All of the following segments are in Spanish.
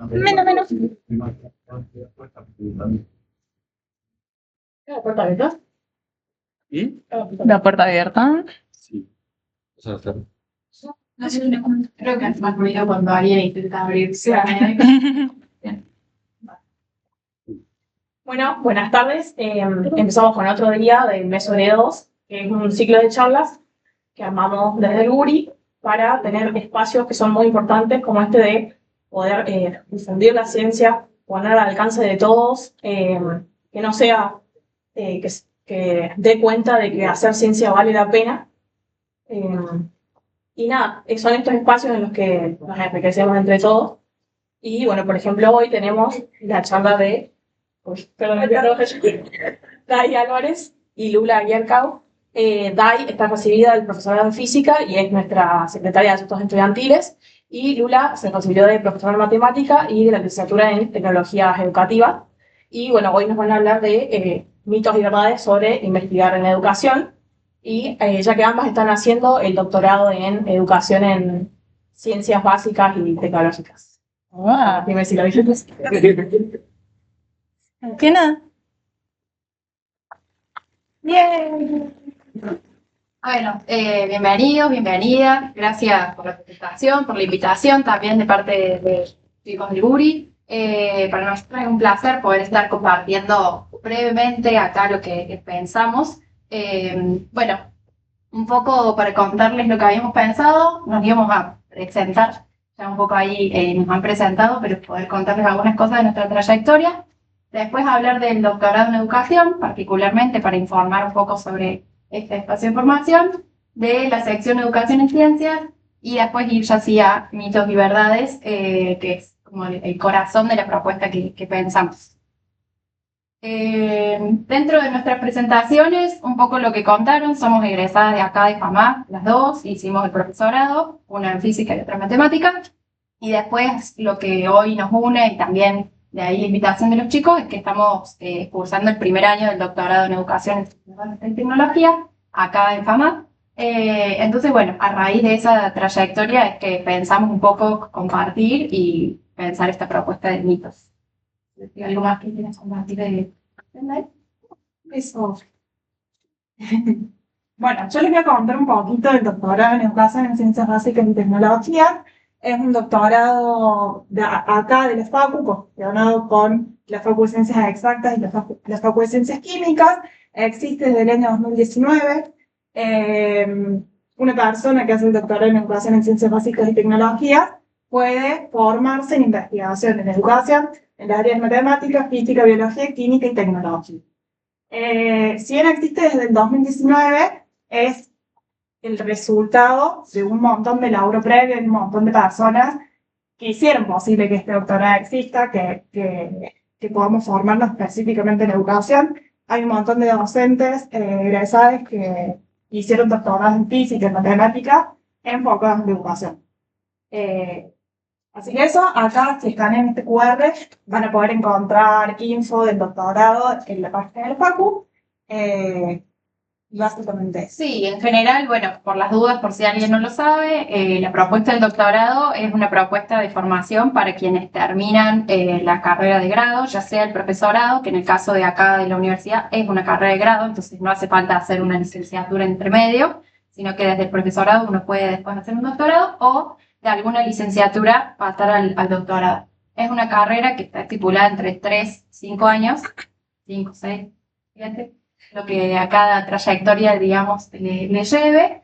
Menos, menos. ¿La puerta abierta? La puerta abierta. Sí. O sea, está. No sé, creo que hace más ruido cuando alguien intenta abrirse. Bueno, buenas tardes. Empezamos con otro día del mes sobre 2, que es un ciclo de charlas que armamos desde el URI para tener espacios que son muy importantes, como este de poder difundir la ciencia, poner al alcance de todos, que no sea que dé cuenta de que hacer ciencia vale la pena. Y nada, son estos espacios en los que nos enriquecemos entre todos. Y bueno, por ejemplo, hoy tenemos la charla de Dai Álvarez y Lula Aguiercau. Dai está recibida del profesorado en física y es nuestra secretaria de asuntos estudiantiles. Y Lula se recibió de profesora en matemática y de la licenciatura en tecnologías educativas. Y bueno, hoy nos van a hablar de mitos y verdades sobre investigar en educación. Y ya que ambas están haciendo el doctorado en educación en ciencias básicas y tecnológicas. Wow. Dime si lo dices. ¿Qué nada? Bien. Bueno, bienvenidos, bienvenidas. Gracias por la presentación, por la invitación también de parte de chicos del URI. Para nosotros es un placer poder estar compartiendo brevemente acá lo que pensamos. Bueno, un poco para contarles lo que habíamos pensado, nos íbamos a presentar, ya un poco ahí nos han presentado, pero poder contarles algunas cosas de nuestra trayectoria. Después hablar del doctorado en educación, particularmente para informar un poco sobre este espacio de formación, de la sección Educación en Ciencias, y después ir ya así a mitos y verdades, que es como el corazón de la propuesta que pensamos. Dentro de nuestras presentaciones, un poco lo que contaron, somos egresadas de acá de FAMAP, las dos, hicimos el profesorado, una en física y otra en matemática, y después lo que hoy nos une, y también de ahí la invitación de los chicos, es que estamos cursando el primer año del doctorado en educación en tecnología, acá en FAMAP. Entonces, bueno, a raíz de esa trayectoria es que pensamos un poco compartir y pensar esta propuesta de mitos. ¿Algo más que tienes que compartir de eso? Bueno, yo les voy a contar un poquito del doctorado en educación en ciencias básicas y tecnología. Es un doctorado acá de la FACU, gestionado con la Facu de Ciencias Exactas y la Facu de Ciencias Químicas. Existe desde el año 2019. Una persona que hace el doctorado en educación en ciencias básicas y tecnología puede formarse en investigación en educación en las áreas de matemáticas, física, biología, química y tecnología. Si bien existe desde el 2019, es el resultado de un montón de laburo previo y un montón de personas que hicieron posible que este doctorado exista, que podamos formarnos específicamente en educación. Hay un montón de docentes egresados que hicieron doctorados en física y en matemática enfocados en educación. Así que eso, acá si están en este QR, van a poder encontrar info del doctorado en la página del Facu. Básicamente eso. Sí, en general, bueno, por las dudas, por si alguien no lo sabe, la propuesta del doctorado es una propuesta de formación para quienes terminan la carrera de grado, ya sea el profesorado, que en el caso de acá de la universidad es una carrera de grado, entonces no hace falta hacer una licenciatura entre medio, sino que desde el profesorado uno puede después hacer un doctorado o de alguna licenciatura pasar al doctorado. Es una carrera que está estipulada entre 3, 5 años, 5, 6, 7, lo que a cada trayectoria, digamos, le lleve.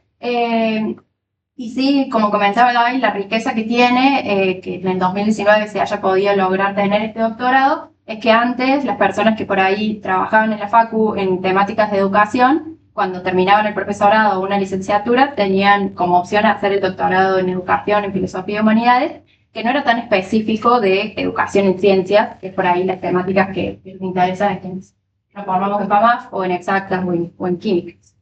Y sí, como comentaba Gaby, la riqueza que tiene, que en el 2019 se haya podido lograr tener este doctorado, es que antes las personas que por ahí trabajaban en la Facu en temáticas de educación, cuando terminaban el profesorado o una licenciatura, tenían como opción hacer el doctorado en educación, en filosofía y humanidades, que no era tan específico de educación en ciencias, que es por ahí las temáticas que les interesan a quienes nos formamos en FAMAF o en exactas o en químicas.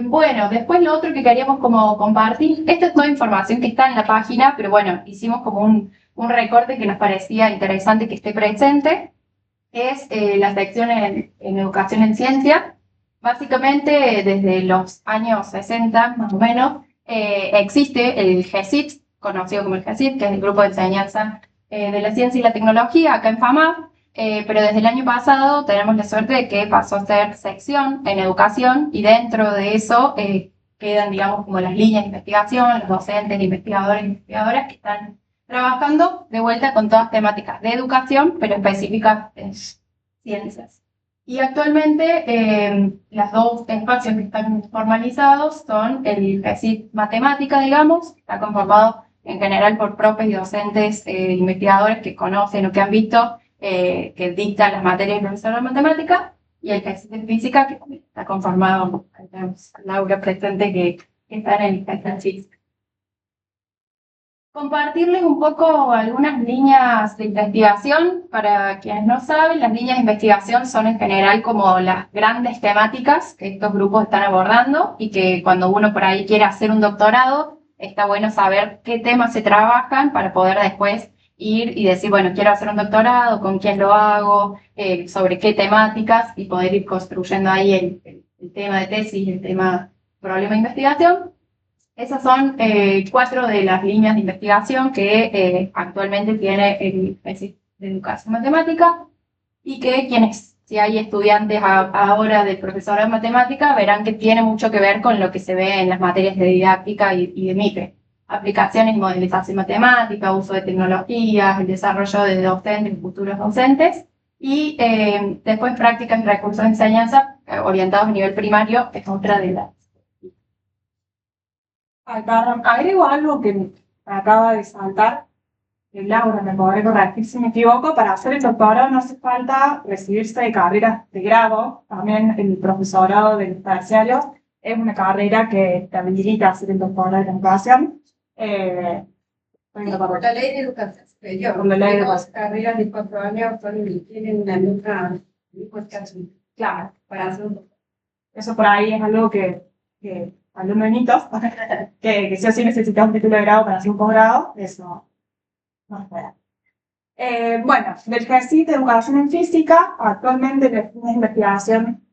Bueno, después lo otro que queríamos como compartir, esta es toda información que está en la página, pero bueno, hicimos como un recorte que nos parecía interesante que esté presente, es la sección en educación en ciencia. Básicamente, desde los años 60, más o menos, existe el GESIT, conocido como el GESIT, que es el Grupo de Enseñanza de la Ciencia y la Tecnología, acá en FAMAP. Pero desde el año pasado tenemos la suerte de que pasó a ser sección en educación, y dentro de eso quedan, digamos, como las líneas de investigación, los docentes, investigadores e investigadoras que están trabajando de vuelta con todas temáticas de educación, pero específicas en ciencias. Y actualmente las dos espacios que están formalizados son el GESIT Matemática, digamos, que está conformado en general por profes y docentes, investigadores que conocen o que han visto, que dictan las materias de profesor de matemática, y el GESIT de Física, que está conformado, tenemos a Laura presente, que está en el GESIT Física. Compartirles un poco algunas líneas de investigación. Para quienes no saben, las líneas de investigación son en general como las grandes temáticas que estos grupos están abordando, y que cuando uno por ahí quiere hacer un doctorado, está bueno saber qué temas se trabajan para poder después ir y decir, bueno, quiero hacer un doctorado, con quién lo hago, sobre qué temáticas, y poder ir construyendo ahí el tema de tesis, el tema problema de investigación. Esas son 4 de las líneas de investigación que actualmente tiene el GESIT de Educación Matemática, y que si hay estudiantes ahora del profesorado de matemática, verán que tiene mucho que ver con lo que se ve en las materias de didáctica y de MIPE. Aplicaciones y modelización matemática, uso de tecnologías, el desarrollo de docentes y futuros docentes, y después prácticas y recursos de enseñanza orientados a nivel primario, es otra de las. Agrego algo que me acaba de saltar, Laura, me podré corregir si me equivoco. Para hacer el doctorado no hace falta recibirse de carreras de grado. También el profesorado de los terciarios es una carrera que te habilita a hacer el doctorado de educación. Por la ley de educación superior, Por la ley de las educación. carreras de 4 años tienen una nota Claro, para hacer un doctorado. eso por ahí es algo que alumnos mitos, que sí o sí necesitas un título de grado para hacer un posgrado, eso no es real. Bueno, del GESIT de Educación en Física, actualmente las líneas de investigación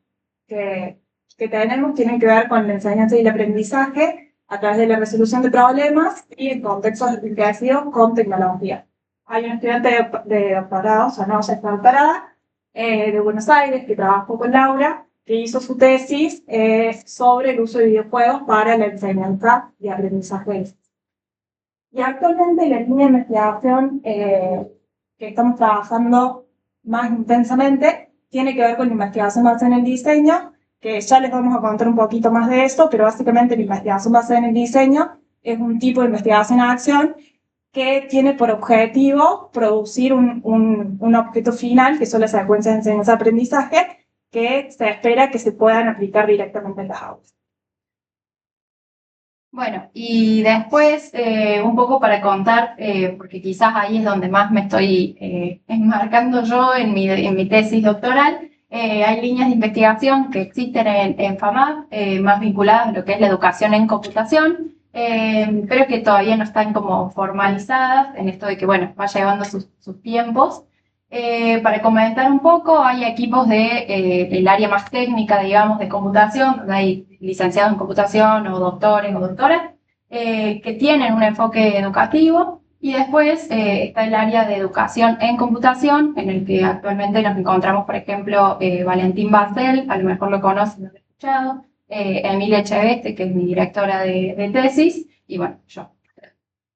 que tenemos tienen que ver con la enseñanza y el aprendizaje a través de la resolución de problemas y en contextos enriquecidos con tecnología. Hay un estudiante de doctorado, Sanoya está doctorada, de Buenos Aires, que trabajó con Laura, que hizo su tesis sobre el uso de videojuegos para la enseñanza y aprendizaje. Y actualmente la línea de investigación que estamos trabajando más intensamente tiene que ver con la investigación basada en el diseño, que ya les vamos a contar un poquito más de esto, pero básicamente la investigación basada en el diseño es un tipo de investigación a acción que tiene por objetivo producir un objeto final, que son las secuencias de enseñanza-aprendizaje, que se espera que se puedan aplicar directamente en las aulas. Bueno, y después un poco para contar, porque quizás ahí es donde más me estoy enmarcando yo en mi tesis doctoral. Hay líneas de investigación que existen en FAMAP, más vinculadas a lo que es la educación en computación, pero que todavía no están como formalizadas, en esto de que, bueno, va llevando sus tiempos. Para comentar un poco, hay equipos del área más técnica, digamos, de computación, donde hay licenciados en computación o doctores o doctoras, que tienen un enfoque educativo, y después está el área de educación en computación, en el que actualmente nos encontramos, por ejemplo, Valentín Basel, a lo mejor lo conocen, lo han escuchado, Emilia Echeveste, que es mi directora de tesis, y bueno, yo.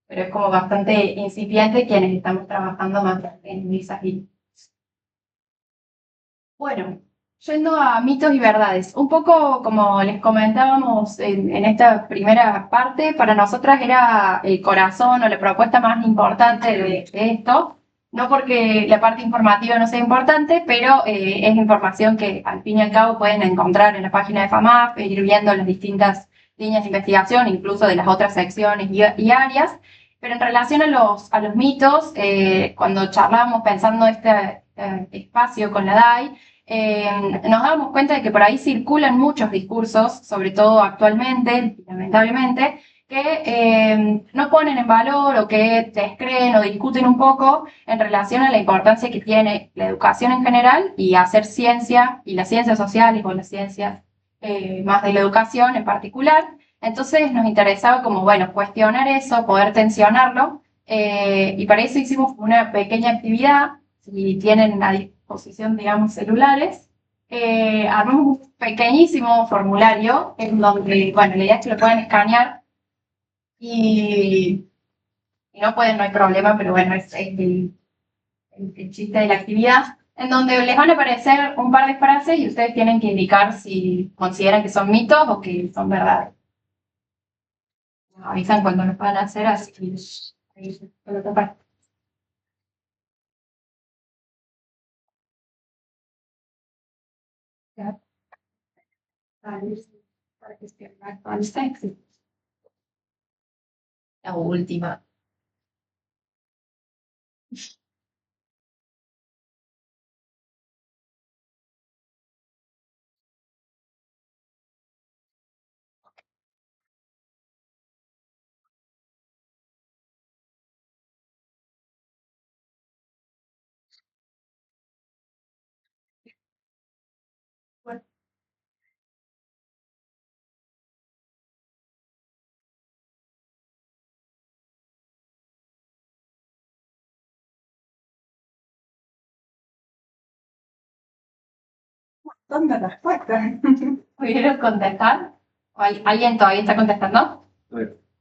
Pero es como bastante incipiente quienes estamos trabajando más en esas líneas. Bueno, yendo a mitos y verdades. Un poco como les comentábamos en esta primera parte, para nosotras era el corazón o la propuesta más importante de esto. No porque la parte informativa no sea importante, pero es información que al fin y al cabo pueden encontrar en la página de FAMAP, ir viendo las distintas líneas de investigación, incluso de las otras secciones y áreas. Pero en relación a los mitos, cuando charlábamos pensando este espacio con la DAI, nos dábamos cuenta de que por ahí circulan muchos discursos, sobre todo actualmente, lamentablemente, que no ponen en valor o que descreen o discuten un poco en relación a la importancia que tiene la educación en general y hacer ciencia y las ciencias sociales o las ciencias más de la educación en particular. Entonces nos interesaba como, bueno, cuestionar eso, poder tensionarlo, y para eso hicimos una pequeña actividad, si tienen a disposición, digamos, celulares, armamos un pequeñísimo formulario en donde, bueno, la idea es que lo puedan escanear y no pueden, no hay problema, pero bueno, es el chiste de la actividad, en donde les van a aparecer un par de frases y ustedes tienen que indicar si consideran que son mitos o que son verdades. Nos avisan cuando lo van a hacer, así que ahí por otra parte. Ya. Para que esté actual sexy. La última. Bueno, ¿Dónde respuestas? ¿pudieron contestar? ¿O alguien todavía está contestando?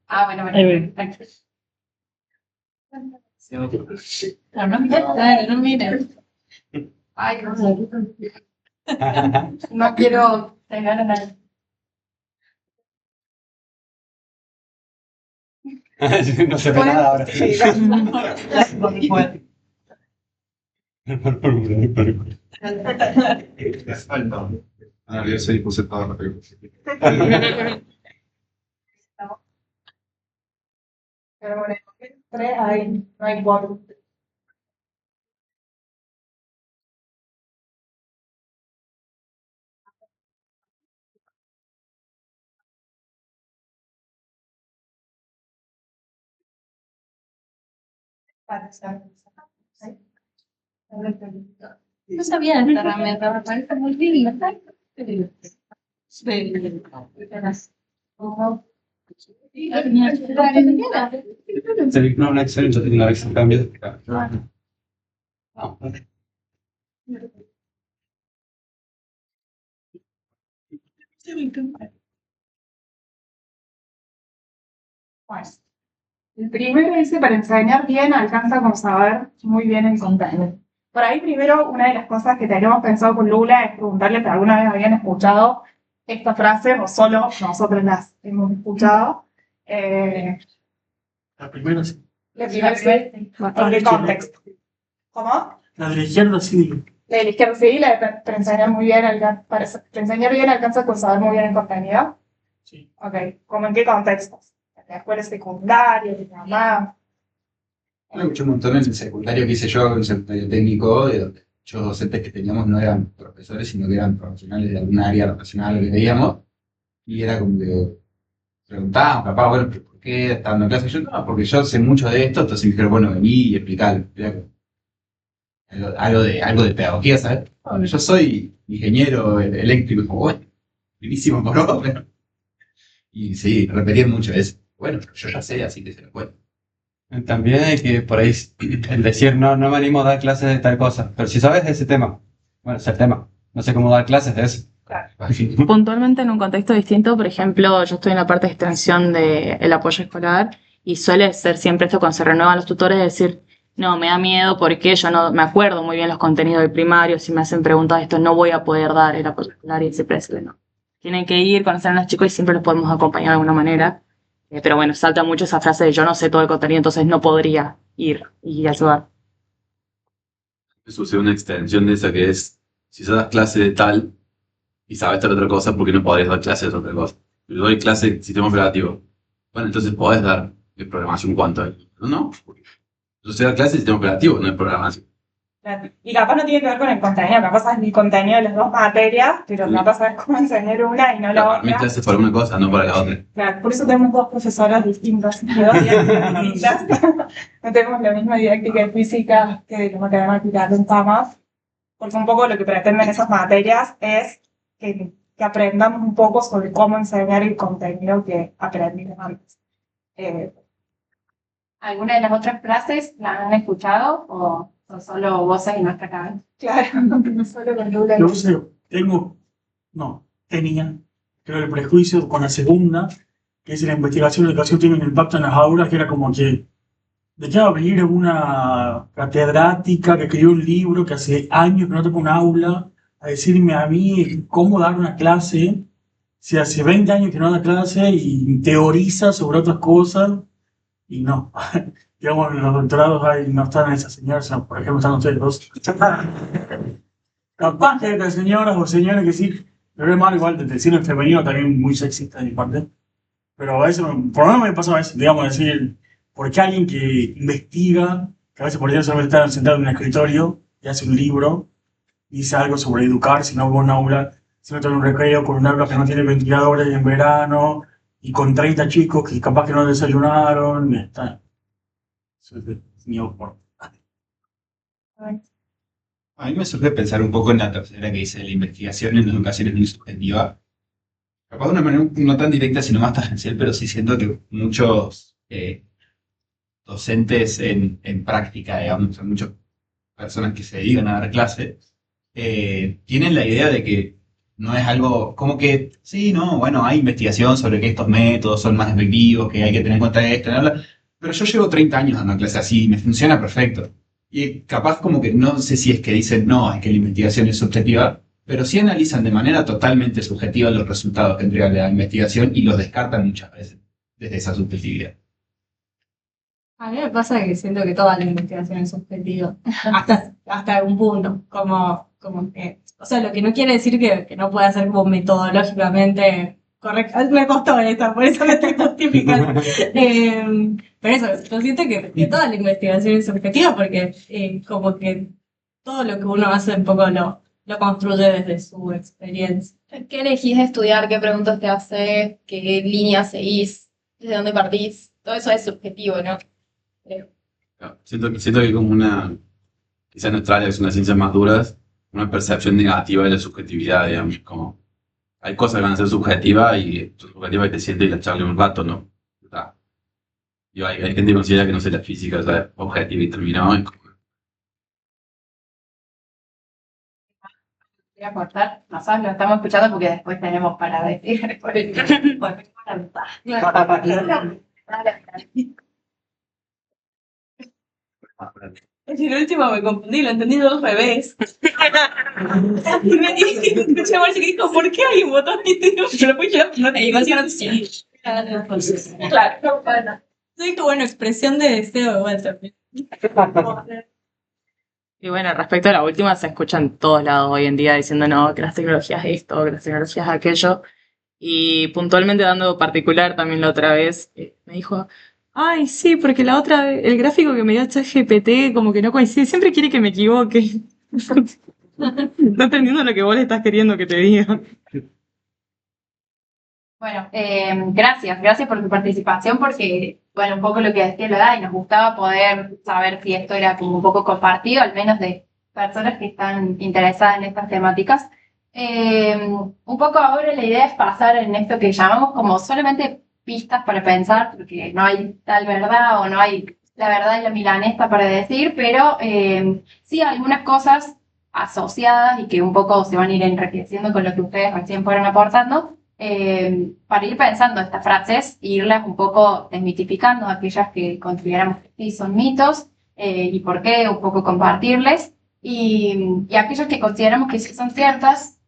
Ah, bueno, Ahí voy. tranquilo. Pero no miren, no miren. Ay, no quiero tener a nadie. No se ve nada ahora. Sí, Ah, yo soy puse toda la película. pero bueno, tres hay, no hay quórum. No sabía esta herramienta, me parece muy linda. No, una Excel, yo tengo la vez en cambio. Pues, el primero dice, para enseñar bien alcanza con saber muy bien el contenido. Por ahí primero, una de las cosas que tenemos pensado con Lula es preguntarle si alguna vez habían escuchado esta frase o solo nosotros las hemos escuchado. La primera sí. La primera sí, el de contexto. ¿Cómo? La de la izquierda sí. La de la izquierda sí, la de para enseñar muy bien, para enseñar bien alcanza con saber muy bien el contenido. Sí. Ok, ¿cómo en qué contextos? ¿En la escuela secundaria, de mamá? Lo escuché un montón en el secundario que hice yo, en el secundario técnico, de donde muchos docentes que teníamos no eran profesores, sino que eran profesionales de alguna área profesional que veíamos. Y era como que preguntábamos, papá, bueno, ¿pero por qué estás dando clases? Y yo, no, porque yo sé mucho de esto, entonces me dijeron, bueno, vení y explicalo. Era como algo de pedagogía, ¿sabes? Bueno, yo soy ingeniero eléctrico, como, bueno, buenísimo por vos, pero... Y sí, repetían mucho eso. Bueno, pero yo ya sé, así que se lo cuento. También hay que por ahí el decir no me animo a dar clases de tal cosa, pero si sabes de ese tema, bueno, es el tema, no sé cómo dar clases de eso. Puntualmente en un contexto distinto, por ejemplo, yo estoy en la parte de extensión del apoyo escolar y suele ser siempre esto cuando se renuevan los tutores, decir, no, me da miedo porque yo no me acuerdo muy bien los contenidos del primario, si me hacen preguntas de esto no voy a poder dar el apoyo escolar y siempre decirle no. Tienen que ir, conocer a los chicos y siempre los podemos acompañar de alguna manera. Pero bueno, salta mucho esa frase de yo no sé todo el contenido, entonces no podría ir y ayudar. Eso es una extensión de esa que es, si se das clase de tal y sabes tal otra cosa, ¿por qué no podrías dar clase de otra cosa? Yo doy clase de sistema operativo. Bueno, entonces podés dar de programación cuánto. No, porque yo sé dar clase de sistema operativo, no de programación. Y capaz no tiene que ver con el contenido, capaz sabes el contenido de las dos materias, pero Sí. capaz sabes cómo enseñar una y no la Claro, mi otra. clase es para una cosa, no para la otra. Claro, por eso tenemos dos profesoras distintas, de dos didácticas distintas. No tenemos la misma didáctica de física que de la matemática, nunca más. Porque un poco lo que pretenden esas materias es que que aprendamos un poco sobre cómo enseñar el contenido que aprendimos antes. ¿Alguna de las otras frases la han escuchado o son solo voces en nuestra cabeza? Claro, no solo con Lula. Yo sé, tenía, creo, el prejuicio con la segunda, que es la investigación de educación tiene un impacto en las aulas, que era como que, ¿de qué va a venir una catedrática que escribió un libro que hace años que no toca un aula a decirme a mí cómo dar una clase, si hace 20 años que no da clase y teoriza sobre otras cosas? Y no, digamos, en los doctorados no están esas señoras, por ejemplo, están ustedes dos. Capaz que hay señoras o señores que sí, pero es malo igual de decirlo en femenino también muy sexista de mi parte. Pero a veces, por lo menos me pasa a veces, digamos, decir, ¿por qué alguien que investiga, que a veces por ejemplo solamente está sentado en un escritorio y hace un libro, dice algo sobre educar, si no va a un aula, si no tiene un recreo con un aula que no tiene ventiladores en verano, y con 30 chicos que capaz que no desayunaron, está. Eso es mi opinión. A mí me surge pensar un poco en la tercera que dice la investigación en educación es muy subjetiva. Capaz de una manera no tan directa, sino más tangencial, pero sí siento que muchos docentes en práctica, digamos, o muchas personas que se dedican a dar clases, tienen la idea de que no es algo como que, sí, no, bueno, hay investigación sobre que estos métodos son más efectivos, que hay que tener en cuenta esto, bla, bla, pero yo llevo 30 años dando clases así y me funciona perfecto. Y capaz como que no sé si es que dicen, no, es que la investigación es subjetiva, pero sí analizan de manera totalmente subjetiva los resultados que entrega la investigación y los descartan muchas veces desde esa subjetividad. A mí me pasa que siento que toda la investigación es subjetiva, hasta algún punto, como que, o sea, lo que no quiere decir que no pueda ser como metodológicamente correcto. Me costó esta, por eso me estoy justificando. Pero eso, yo siento que toda la investigación es subjetiva porque como que todo lo que uno hace un poco lo construye desde su experiencia. ¿Qué elegís estudiar? ¿Qué preguntas te haces? ¿Qué líneas seguís? ¿Desde dónde partís? Todo eso es subjetivo, ¿no? Creo. Siento que hay como una, quizás nuestra área es una ciencias más duras, una percepción negativa de la subjetividad, digamos, como hay cosas que van a ser subjetivas y son subjetivas y te sientes y las charlas un rato, ¿no? Está. Hay gente que considera que no sé, la física es objetiva y terminó. Voy a cortar, nosotros lo estamos escuchando porque después tenemos para decir por el En el último me confundí, lo entendí dos revés. Y me escuché a Marcia que dijo, ¿por qué hay un botón distinto? Yo lo puse no te digo, claro, bueno. Soy tu buena expresión de deseo igual también. Y bueno, respecto a la última, se escucha en todos lados hoy en día diciendo no, que las tecnologías esto, que las tecnologías aquello. Y puntualmente dando particular también la otra vez, me dijo, ay, sí, porque la otra vez, el gráfico que me dio ChatGPT como que no coincide, siempre quiere que me equivoque. No entendiendo lo que vos le estás queriendo que te diga. Bueno, gracias por tu participación porque, bueno, un poco lo que decía la edad y nos gustaba poder saber si esto era como un poco compartido, al menos de personas que están interesadas en estas temáticas. Un poco ahora la idea es pasar en esto que llamamos como solamente pistas para pensar, porque no hay tal verdad o no hay la verdad y la milanesa para decir, pero sí algunas cosas asociadas y que un poco se van a ir enriqueciendo con lo que ustedes recién fueron aportando. Para ir pensando estas frases e irlas un poco desmitificando, aquellas que consideramos que sí son mitos y por qué, un poco compartirles, y aquellas que consideramos que sí son ciertas,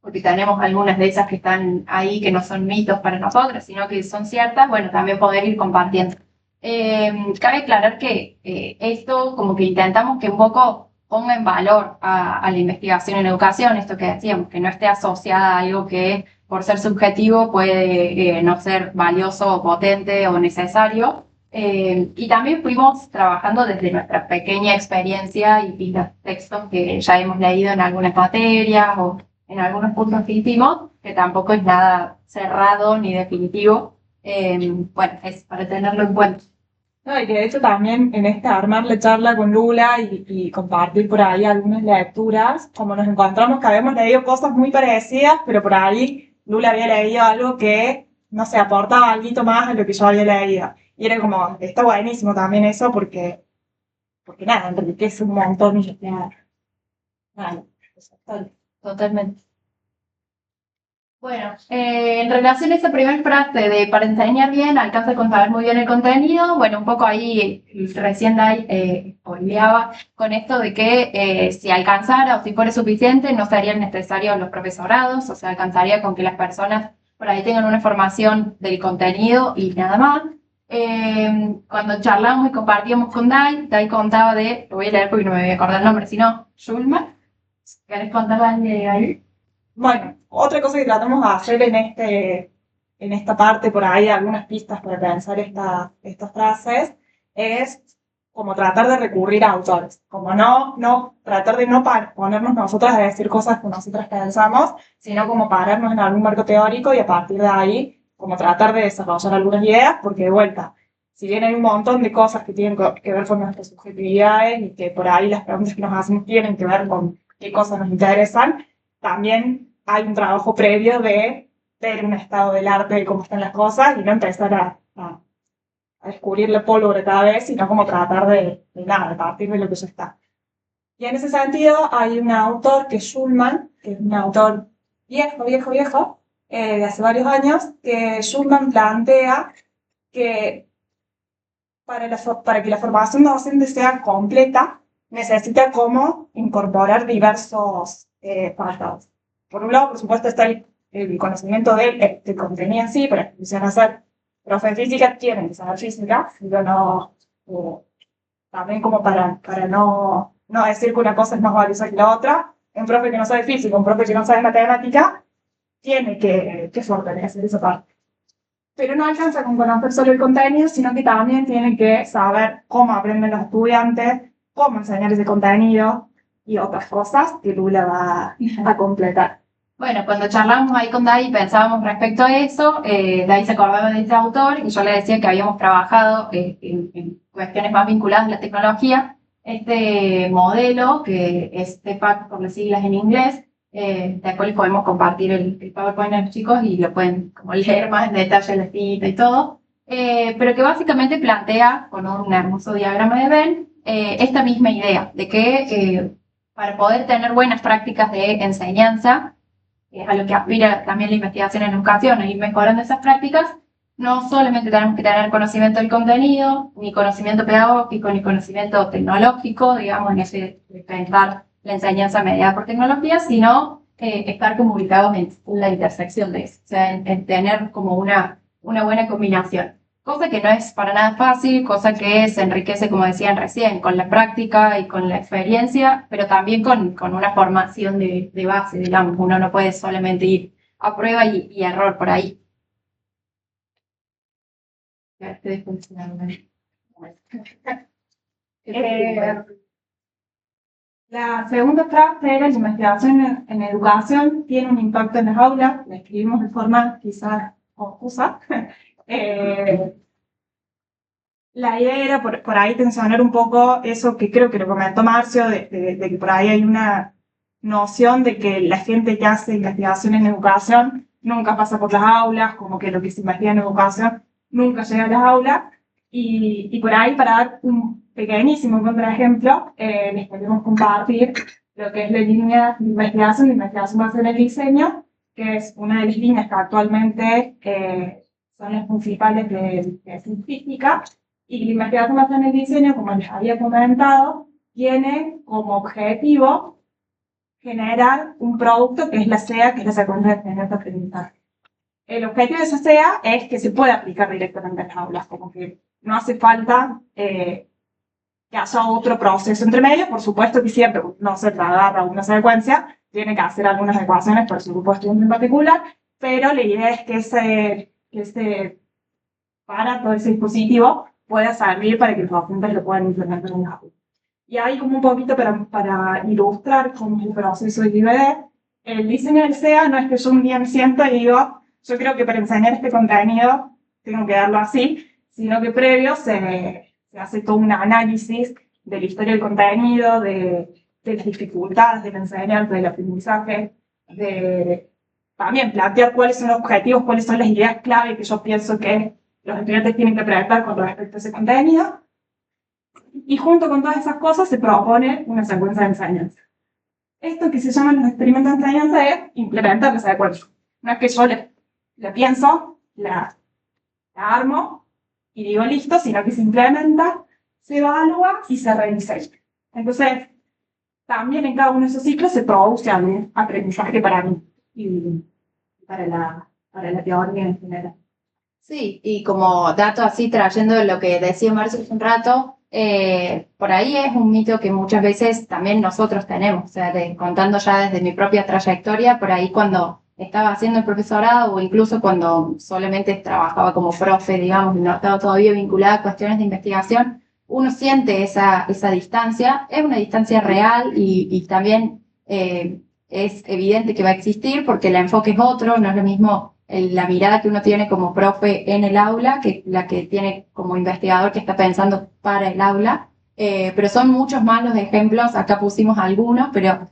porque tenemos algunas de esas que están ahí que no son mitos para nosotros, sino que son ciertas, bueno, también poder ir compartiendo. Cabe aclarar que esto como que intentamos que un poco ponga en valor a la investigación en educación, esto que decíamos, que no esté asociada a algo que por ser subjetivo puede no ser valioso o potente o necesario. Y también fuimos trabajando desde nuestra pequeña experiencia y los textos que ya hemos leído en algunas materias o en algunos puntos que hicimos, que tampoco es nada cerrado ni definitivo. Bueno, es para tenerlo en cuenta. No, y que de hecho también en esta armar la charla con Lula y compartir por ahí algunas lecturas, como nos encontramos que habíamos leído cosas muy parecidas, pero por ahí Lula había leído algo que, no sé, aportaba algo más a lo que yo había leído. Y era como, está buenísimo también eso porque nada, enriquece un montón y nada, Totalmente. Bueno, en relación a esa primera frase de para enseñar bien, alcanza con saber muy bien el contenido, bueno, un poco ahí recién Dai spoileaba con esto de que si alcanzara o si fuera suficiente no serían necesarios los profesorados, o sea, alcanzaría con que las personas por ahí tengan una formación del contenido y nada más. Cuando charlamos y compartíamos con Dai contaba lo voy a leer porque no me voy a acordar el nombre, sino Schulman. ¿Querés contar algo de ahí? Bueno, otra cosa que tratamos de hacer en esta parte, por ahí, algunas pistas para pensar estas frases, es como tratar de recurrir a autores, como tratar de no ponernos nosotras a decir cosas que nosotras pensamos, sino como pararnos en algún marco teórico y a partir de ahí, como tratar de desarrollar algunas ideas, porque de vuelta, si bien hay un montón de cosas que tienen que ver con nuestras subjetividades y que por ahí las preguntas que nos hacemos tienen que ver con qué cosas nos interesan, también hay un trabajo previo de ver un estado del arte, de cómo están las cosas, y no empezar a descubrir la pólvora cada vez, sino como tratar de partir de lo que ya está. Y en ese sentido hay un autor que es Schulman, que es un autor viejo, de hace varios años, que Schulman plantea que para que la formación docente sea completa, necesita como incorporar diversos factores. Por un lado, por supuesto, está el conocimiento del contenido en sí, para que quieran hacer profe de física, tienen que saber física, pero no, también como para no decir que una cosa es más valiosa que la otra. Un profe que no sabe física, un profe que no sabe matemática, tiene que fortalecer esa parte. Pero no alcanza con conocer solo el contenido, sino que también tiene que saber cómo aprenden los estudiantes, cómo enseñar ese contenido y otras cosas que Lula va a completar. Bueno, cuando charlamos ahí con Dai pensábamos respecto a eso, Dai se acordaba de ese autor y yo le decía que habíamos trabajado en cuestiones más vinculadas a la tecnología, este modelo que es TPACK por las siglas en inglés. Después les podemos compartir el PowerPoint a los chicos y lo pueden como leer más en detalle la cita y todo, pero que básicamente plantea con un hermoso diagrama de Venn esta misma idea de que para poder tener buenas prácticas de enseñanza, a lo que aspira también la investigación en educación, a ir mejorando esas prácticas, no solamente tenemos que tener conocimiento del contenido, ni conocimiento pedagógico, ni conocimiento tecnológico, digamos, en ese de pensar la enseñanza mediada por tecnología, sino estar como ubicados en la intersección de eso, o sea, en tener como una buena combinación. Cosa que no es para nada fácil, cosa que se enriquece, como decían recién, con la práctica y con la experiencia, pero también con una formación de base, digamos. Uno no puede solamente ir a prueba y error por ahí. La segunda frase era la investigación en educación tiene un impacto en las aulas, la escribimos de forma quizás confusa. La idea era por ahí tensionar un poco eso que creo que lo comentó Marcio, de que por ahí hay una noción de que la gente que hace investigación en educación nunca pasa por las aulas, como que lo que se investiga en educación nunca llega a las aulas. Y por ahí, para dar un pequeñísimo contraejemplo, les queremos compartir lo que es la línea de investigación basada en el diseño, que es una de las líneas que actualmente son las principales de científica. Y la investigación basada en el diseño, como les había comentado, tiene como objetivo generar un producto que es la SEA, que es la secuencia de enseñanza aprendizaje. El objetivo de esa SEA es que se pueda aplicar directamente en las aulas, como que no hace falta que haya otro proceso entre medio. Por supuesto que siempre no se agarra una secuencia, tiene que hacer algunas ecuaciones por su grupo de estudiantes en particular, pero la idea es que ese aparato, ese dispositivo, pueda servir para que los docentes lo puedan implementar en las aulas. Y ahí como un poquito para ilustrar cómo es el proceso de IBD, el diseño del SEA no es que yo un día me siento y digo, yo creo que para enseñar este contenido tengo que darlo así, sino que previo se se hace todo un análisis de la historia del contenido, de las dificultades de la enseñanza, del aprendizaje, de también plantear cuáles son los objetivos, cuáles son las ideas clave que yo pienso que los estudiantes tienen que presentar con respecto a ese contenido. Y junto con todas esas cosas se propone una secuencia de enseñanza. Esto que se llaman los experimentos de enseñanza es implementar esa secuencia. No es que yo la pienso, la armo y digo listo, sino que se implementa, se evalúa y se rediseña. Entonces, también en cada uno de esos ciclos se produce algún aprendizaje para mí y para la teoría en general. Sí, y como dato así, trayendo lo que decía Marcio hace un rato, por ahí es un mito que muchas veces también nosotros tenemos, o sea, contando ya desde mi propia trayectoria, por ahí cuando estaba haciendo el profesorado o incluso cuando solamente trabajaba como profe, digamos, y no estaba todavía vinculada a cuestiones de investigación, uno siente esa distancia, es una distancia real y también es evidente que va a existir porque el enfoque es otro, no es lo mismo la mirada que uno tiene como profe en el aula que la que tiene como investigador que está pensando para el aula, pero son muchos más los ejemplos, acá pusimos algunos, pero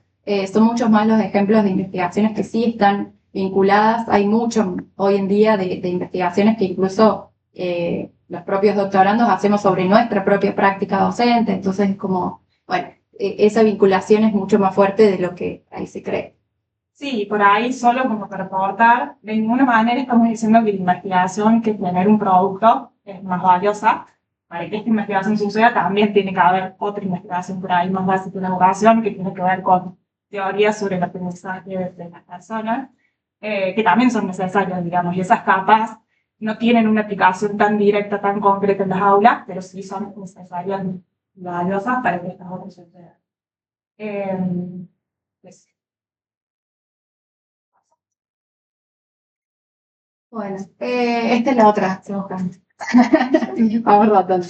son muchos más los ejemplos de investigaciones que sí están vinculadas, hay mucho hoy en día de investigaciones que incluso los propios doctorandos hacemos sobre nuestra propia práctica docente, entonces es como, bueno, esa vinculación es mucho más fuerte de lo que ahí se cree. Sí, por ahí solo como para aportar, de ninguna manera estamos diciendo que la investigación, que tener un producto es más valiosa. Para que esta investigación suceda también tiene que haber otra investigación por ahí más básica de la educación que tiene que ver con teorías sobre el aprendizaje de las personas, que también son necesarias, digamos, y esas capas no tienen una aplicación tan directa, tan concreta en las aulas, pero sí son necesarias y valiosas para que estas otras sucedan. Pues, Bueno, esta es la otra, estoy buscando. Vamos rotando.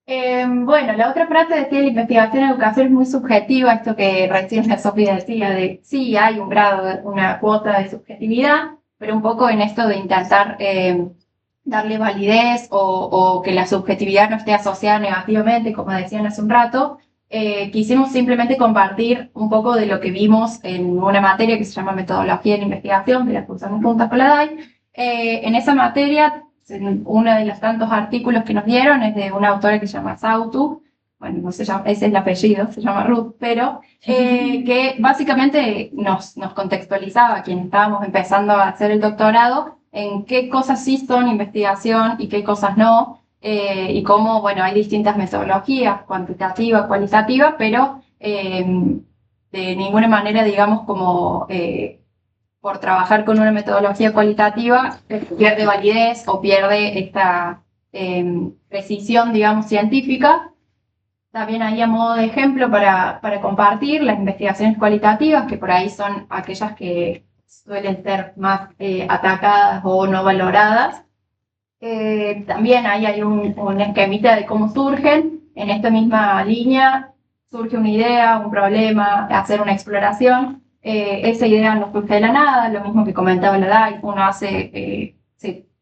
Bueno, la otra parte decía la investigación en educación es muy subjetiva, esto que recién la Sofía decía, de sí hay un grado, una cuota de subjetividad, pero un poco en esto de intentar darle validez o que la subjetividad no esté asociada negativamente, como decían hace un rato. Quisimos simplemente compartir un poco de lo que vimos en una materia que se llama Metodología de la Investigación, que la cursamos juntas con la DAI. En esa materia, uno de los tantos artículos que nos dieron es de una autora que se llama Sautu, bueno, no se llama, ese es el apellido, se llama Ruth, pero que básicamente nos contextualizaba a quienes estábamos empezando a hacer el doctorado en qué cosas sí son investigación y qué cosas no, y cómo, bueno, hay distintas metodologías, cuantitativa, cualitativa, pero de ninguna manera, digamos, como por trabajar con una metodología cualitativa, pierde validez o pierde esta precisión, digamos, científica. También ahí a modo de ejemplo para compartir las investigaciones cualitativas, que por ahí son aquellas que suelen ser más atacadas o no valoradas. También ahí hay un esquemita de cómo surgen. En esta misma línea surge una idea, un problema, hacer una exploración. Esa idea no surge de la nada, lo mismo que comentaba la DAI, uno se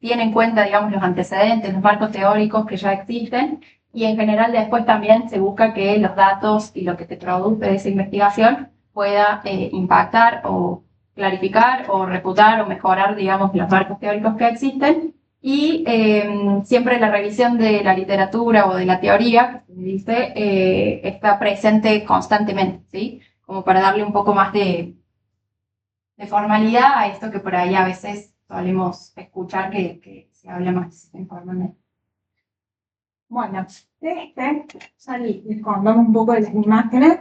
tiene en cuenta, digamos, los antecedentes, los marcos teóricos que ya existen, y en general después también se busca que los datos y lo que se produce de esa investigación pueda impactar o clarificar o refutar o mejorar, digamos, los marcos teóricos que existen. Y siempre la revisión de la literatura o de la teoría, que se dice, está presente constantemente, ¿sí? Como para darle un poco más de formalidad a esto que por ahí a veces solemos escuchar que se habla más informalmente. bueno, salí contando un poco de las imágenes.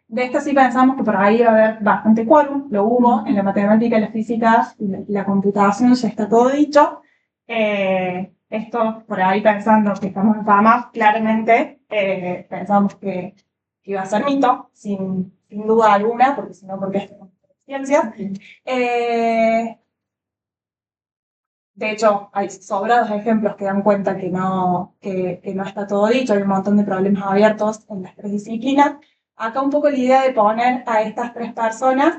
De esto sí pensamos que por ahí iba a haber bastante quórum, lo hubo, en la matemática, la física y la computación ya está todo dicho. Esto por ahí pensando que estamos en fama, claramente pensamos que iba a ser mito, sin duda alguna, porque si no, porque esto es ciencia. De hecho, hay sobrados ejemplos que dan cuenta que no está todo dicho, hay un montón de problemas abiertos en las tres disciplinas. Acá un poco la idea de poner a estas tres personas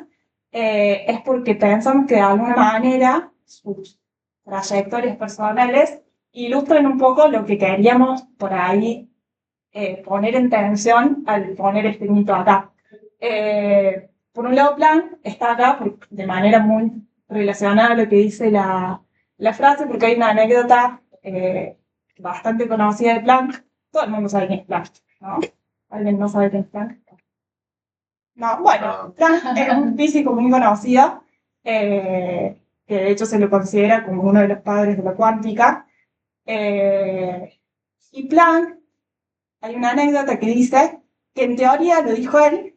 es porque pensamos que de alguna manera sus trayectorias personales ilustran un poco lo que queríamos por ahí poner en tensión al poner este mito acá. Por un lado, Planck está acá de manera muy relacionada a lo que dice la frase, porque hay una anécdota bastante conocida de Planck. Todo el mundo sabe quién es Planck, ¿no? ¿Alguien no sabe quién es Planck? No, bueno, Planck es un físico muy conocido, que de hecho se lo considera como uno de los padres de la cuántica. Y Planck, hay una anécdota que dice que en teoría lo dijo él,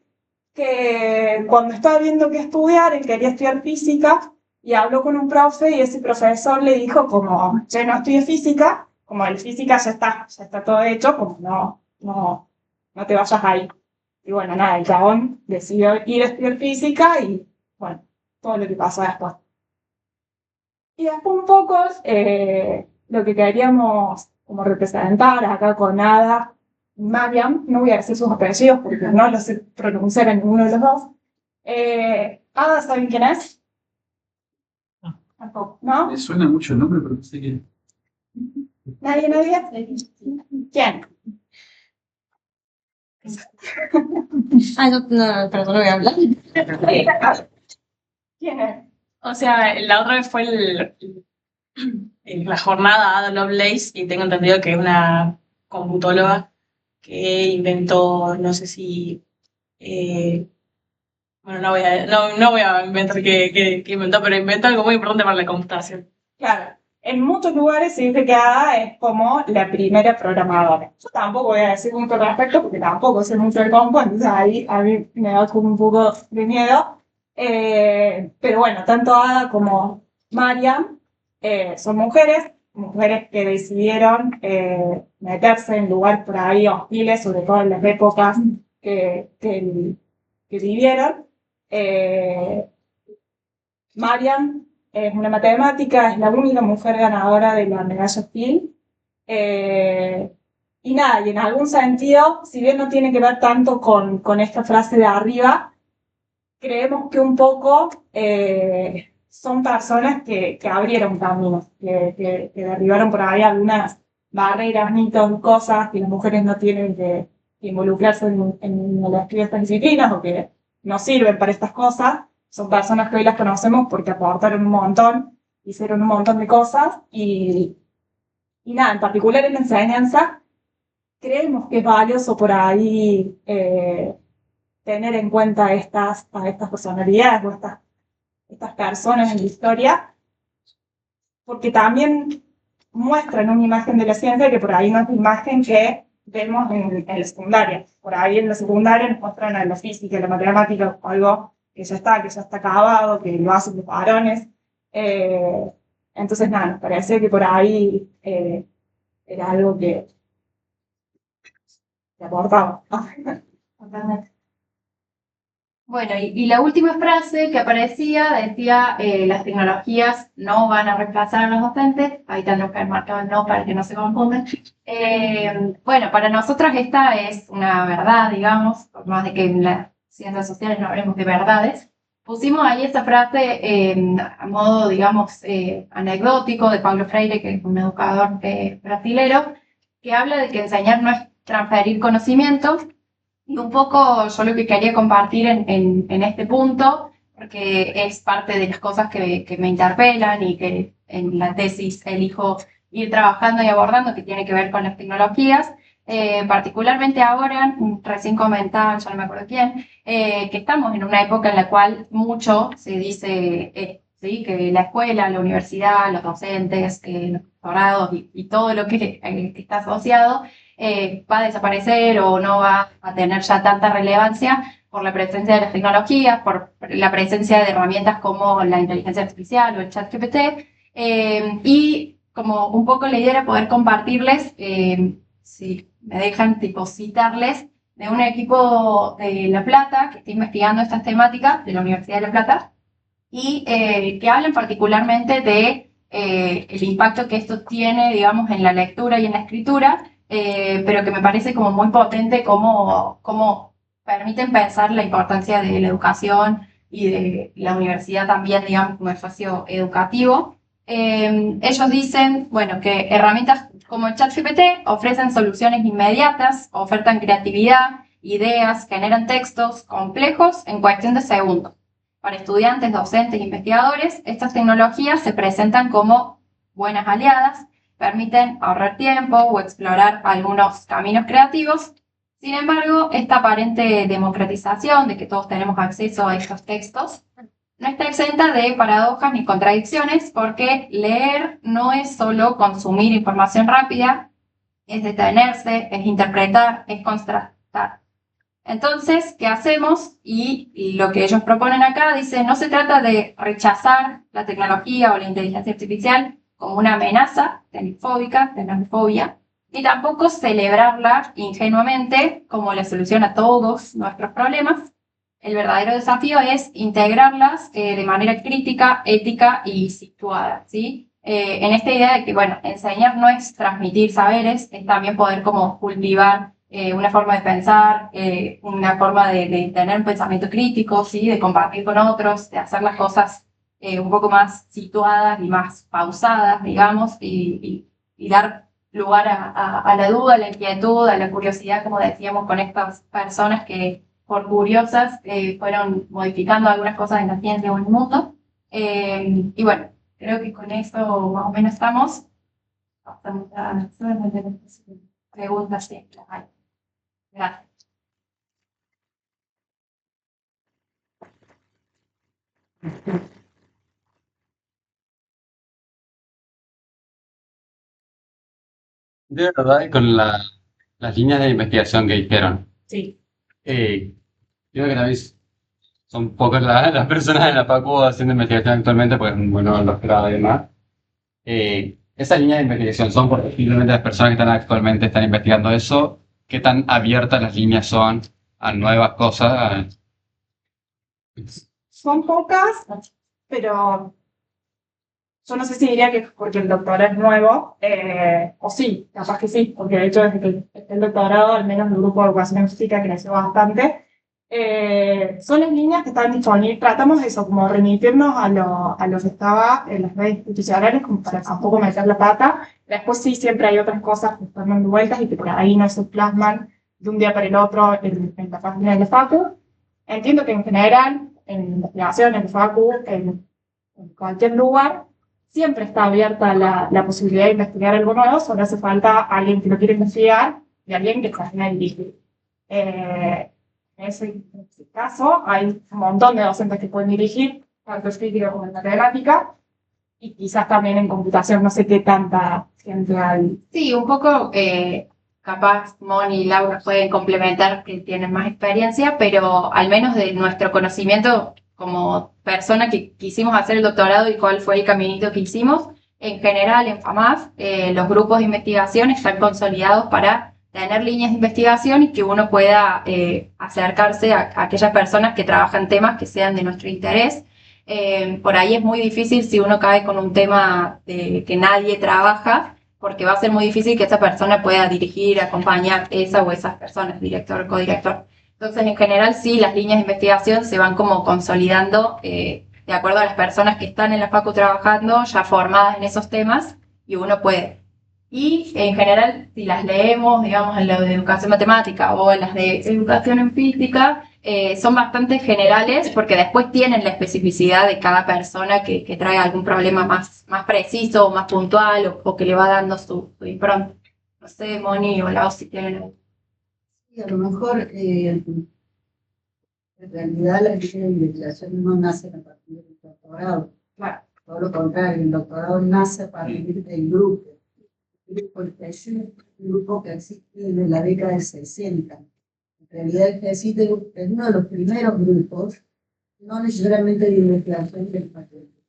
que cuando estaba viendo qué estudiar, él quería estudiar física y habló con un profe y ese profesor le dijo como, che, no estudies física, como el física ya está todo hecho, como no te vayas ahí. Y bueno, nada, el chabón decidió ir a estudiar física y bueno, todo lo que pasó después. Y después un poco lo que queríamos como representar acá con Ada y Mariam, no voy a decir sus apellidos porque no los sé pronunciar en ninguno de los dos. Ada, ¿saben quién es? Tampoco, ¿no? Me suena mucho el nombre, pero no sé quién. ¿Nadie? ¿Quién? Yo no, pero no voy a hablar. ¿Quién es? O sea, la otra vez fue la jornada Ada Lovelace y tengo entendido que es una computóloga que inventó, no sé si... bueno, no voy a inventar qué inventó, pero inventó algo muy importante para la computación. Claro, en muchos lugares se dice que Ada es como la primera programadora. Yo tampoco voy a decir mucho al respecto porque tampoco sé mucho de compu, entonces ahí a mí me da como un poco de miedo. Pero bueno, tanto Ada como Mariam son mujeres que decidieron meterse en lugares por ahí hostiles, sobre todo en las épocas que vivieron. Mariam es una matemática, es la única mujer ganadora de la medalla Fields. Y nada, y en algún sentido, si bien no tiene que ver tanto con esta frase de arriba, creemos que un poco son personas que abrieron caminos, que derribaron por ahí algunas barreras, mitos, cosas que las mujeres no tienen que involucrarse en las estas disciplinas o que no sirven para estas cosas. Son personas que hoy las conocemos porque aportaron un montón, hicieron un montón de cosas y nada, en particular en la enseñanza, creemos que es valioso por ahí tener en cuenta a estas personalidades o estas personas en la historia, porque también muestran una imagen de la ciencia que por ahí no es la imagen que vemos en la secundaria. Por ahí en la secundaria nos muestran a la física, a la matemática, algo que ya está acabado, que lo hacen los varones. Entonces, nada, nos parece que por ahí era algo que aportaba. Bueno, y la última frase que aparecía decía, las tecnologías no van a reemplazar a los docentes, ahí también que marcado el no para que no se confundan. Bueno, para nosotros esta es una verdad, digamos, por más de que en las ciencias sociales no hablemos de verdades. Pusimos ahí esta frase a modo, digamos, anecdótico de Paulo Freire, que es un educador brasilero, que habla de que enseñar no es transferir conocimiento. Y un poco yo lo que quería compartir en este punto, porque es parte de las cosas que me interpelan y que en la tesis elijo ir trabajando y abordando, que tiene que ver con las tecnologías, particularmente ahora, recién comentaba, ya no me acuerdo quién, que estamos en una época en la cual mucho se dice ¿sí? que la escuela, la universidad, los docentes, los doctorados y todo lo que está asociado, va a desaparecer o no va a tener ya tanta relevancia por la presencia de las tecnologías, por la presencia de herramientas como la inteligencia artificial o el chat GPT, y como un poco la idea era poder compartirles, si me dejan tipo citarles, de un equipo de La Plata que está investigando estas temáticas de la Universidad de La Plata y que hablan particularmente de el impacto que esto tiene, digamos, en la lectura y en la escritura, pero que me parece como muy potente cómo permiten pensar la importancia de la educación y de la universidad también, digamos, como espacio educativo. Ellos dicen, bueno, que herramientas como el ChatGPT ofrecen soluciones inmediatas, ofertan creatividad, ideas, generan textos complejos en cuestión de segundos. Para estudiantes, docentes e investigadores, estas tecnologías se presentan como buenas aliadas, permiten ahorrar tiempo o explorar algunos caminos creativos. Sin embargo, esta aparente democratización de que todos tenemos acceso a estos textos no está exenta de paradojas ni contradicciones, porque leer no es solo consumir información rápida, es detenerse, es interpretar, es contrastar. Entonces, ¿qué hacemos? Y lo que ellos proponen acá dice, no se trata de rechazar la tecnología o la inteligencia artificial como una amenaza xenofóbica, xenofobia, ni tampoco celebrarla ingenuamente como la solución a todos nuestros problemas. El verdadero desafío es integrarlas de manera crítica, ética y situada, ¿sí? En esta idea de que, bueno, enseñar no es transmitir saberes, es también poder como cultivar una forma de pensar, una forma de tener un pensamiento crítico, ¿sí? De compartir con otros, de hacer las cosas un poco más situadas y más pausadas, digamos, y dar lugar a la duda, a la inquietud, a la curiosidad, como decíamos, con estas personas que por curiosas fueron modificando algunas cosas en la ciencia o en el mundo. Y bueno, creo que con eso más o menos estamos. Pasamos a las preguntas, sí, las hay. Gracias. De verdad, con las líneas de investigación que dijeron, Sí. creo que también son pocas las personas en la Facu haciendo investigación actualmente, pues bueno, los grados y demás. Esas líneas de investigación son porque simplemente las personas que están actualmente están investigando eso, qué tan abiertas las líneas son a nuevas cosas. Son pocas, pero yo no sé si diría que es porque el doctorado es nuevo, o sí, capaz que sí, porque de hecho desde que el doctorado, al menos el grupo de educación en física creció bastante. Son las líneas que están disponibles, tratamos eso, como remitirnos a lo que estaba en las redes institucionales, como para tampoco meter la pata. Después sí, siempre hay otras cosas que están dando vueltas y que por ahí no se plasman de un día para el otro en la página de la Facu. Entiendo que en general, en investigación, en Facu, en cualquier lugar, siempre está abierta la posibilidad de investigar algo nuevo, solo hace falta alguien que lo quiere investigar y alguien que está en dirigir. En ese caso, hay un montón de docentes que pueden dirigir, tanto en física como en matemática, y quizás también en computación, no sé qué tanta gente hay. Sí, un poco, capaz Moni y Laura pueden complementar que tienen más experiencia, pero al menos de nuestro conocimiento como persona que quisimos hacer el doctorado y cuál fue el caminito que hicimos, en general en FAMAF los grupos de investigación están consolidados para tener líneas de investigación y que uno pueda acercarse a aquellas personas que trabajan temas que sean de nuestro interés. Por ahí es muy difícil si uno cae con un tema de que nadie trabaja, porque va a ser muy difícil que esa persona pueda dirigir, acompañar esa o esas personas, director o codirector. Entonces, en general, sí, las líneas de investigación se van como consolidando de acuerdo a las personas que están en la facu trabajando, ya formadas en esos temas, y uno puede. Y en general, si las leemos, digamos, en la de educación matemática o en las de educación en física, son bastante generales porque después tienen la especificidad de cada persona que trae algún problema más preciso o más puntual o que le va dando su impronta. No sé, Moni o Lau, si tienen. Y a lo mejor, en realidad, la línea de investigación no nace a partir del doctorado. Claro. Todo lo contrario, el doctorado nace a partir del grupo. El grupo es un grupo que existe desde la década del 60. En realidad, el GESIT es uno de los primeros grupos, no necesariamente de investigación del patente,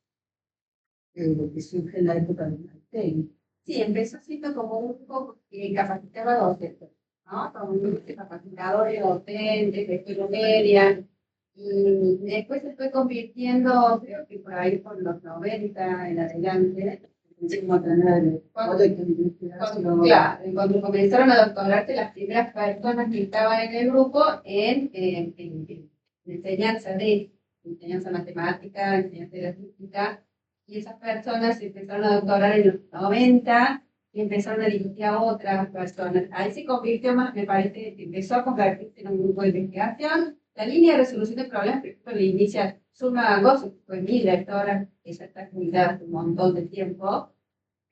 que surge en la época del Einstein. Sí, empezó siendo como un grupo que capacitaba docentes, ¿no? Como un grupo de capacitadores, docentes, de filomedia, y después se fue convirtiendo, creo que por ahí por los 90 en adelante, empezamos a tener cuando comenzaron a doctorarse las primeras personas que estaban en el grupo en enseñanza matemática, enseñanza de la física, y esas personas se empezaron a doctorar en los 90 y empezaron a dirigir a otras personas. Ahí se convirtió más, me parece, empezó a convertirse en un grupo de investigación. La línea de resolución de problemas, por ejemplo, la inicia Zulma Gozo, que fue mi directora, ella está jubilada hace un montón de tiempo,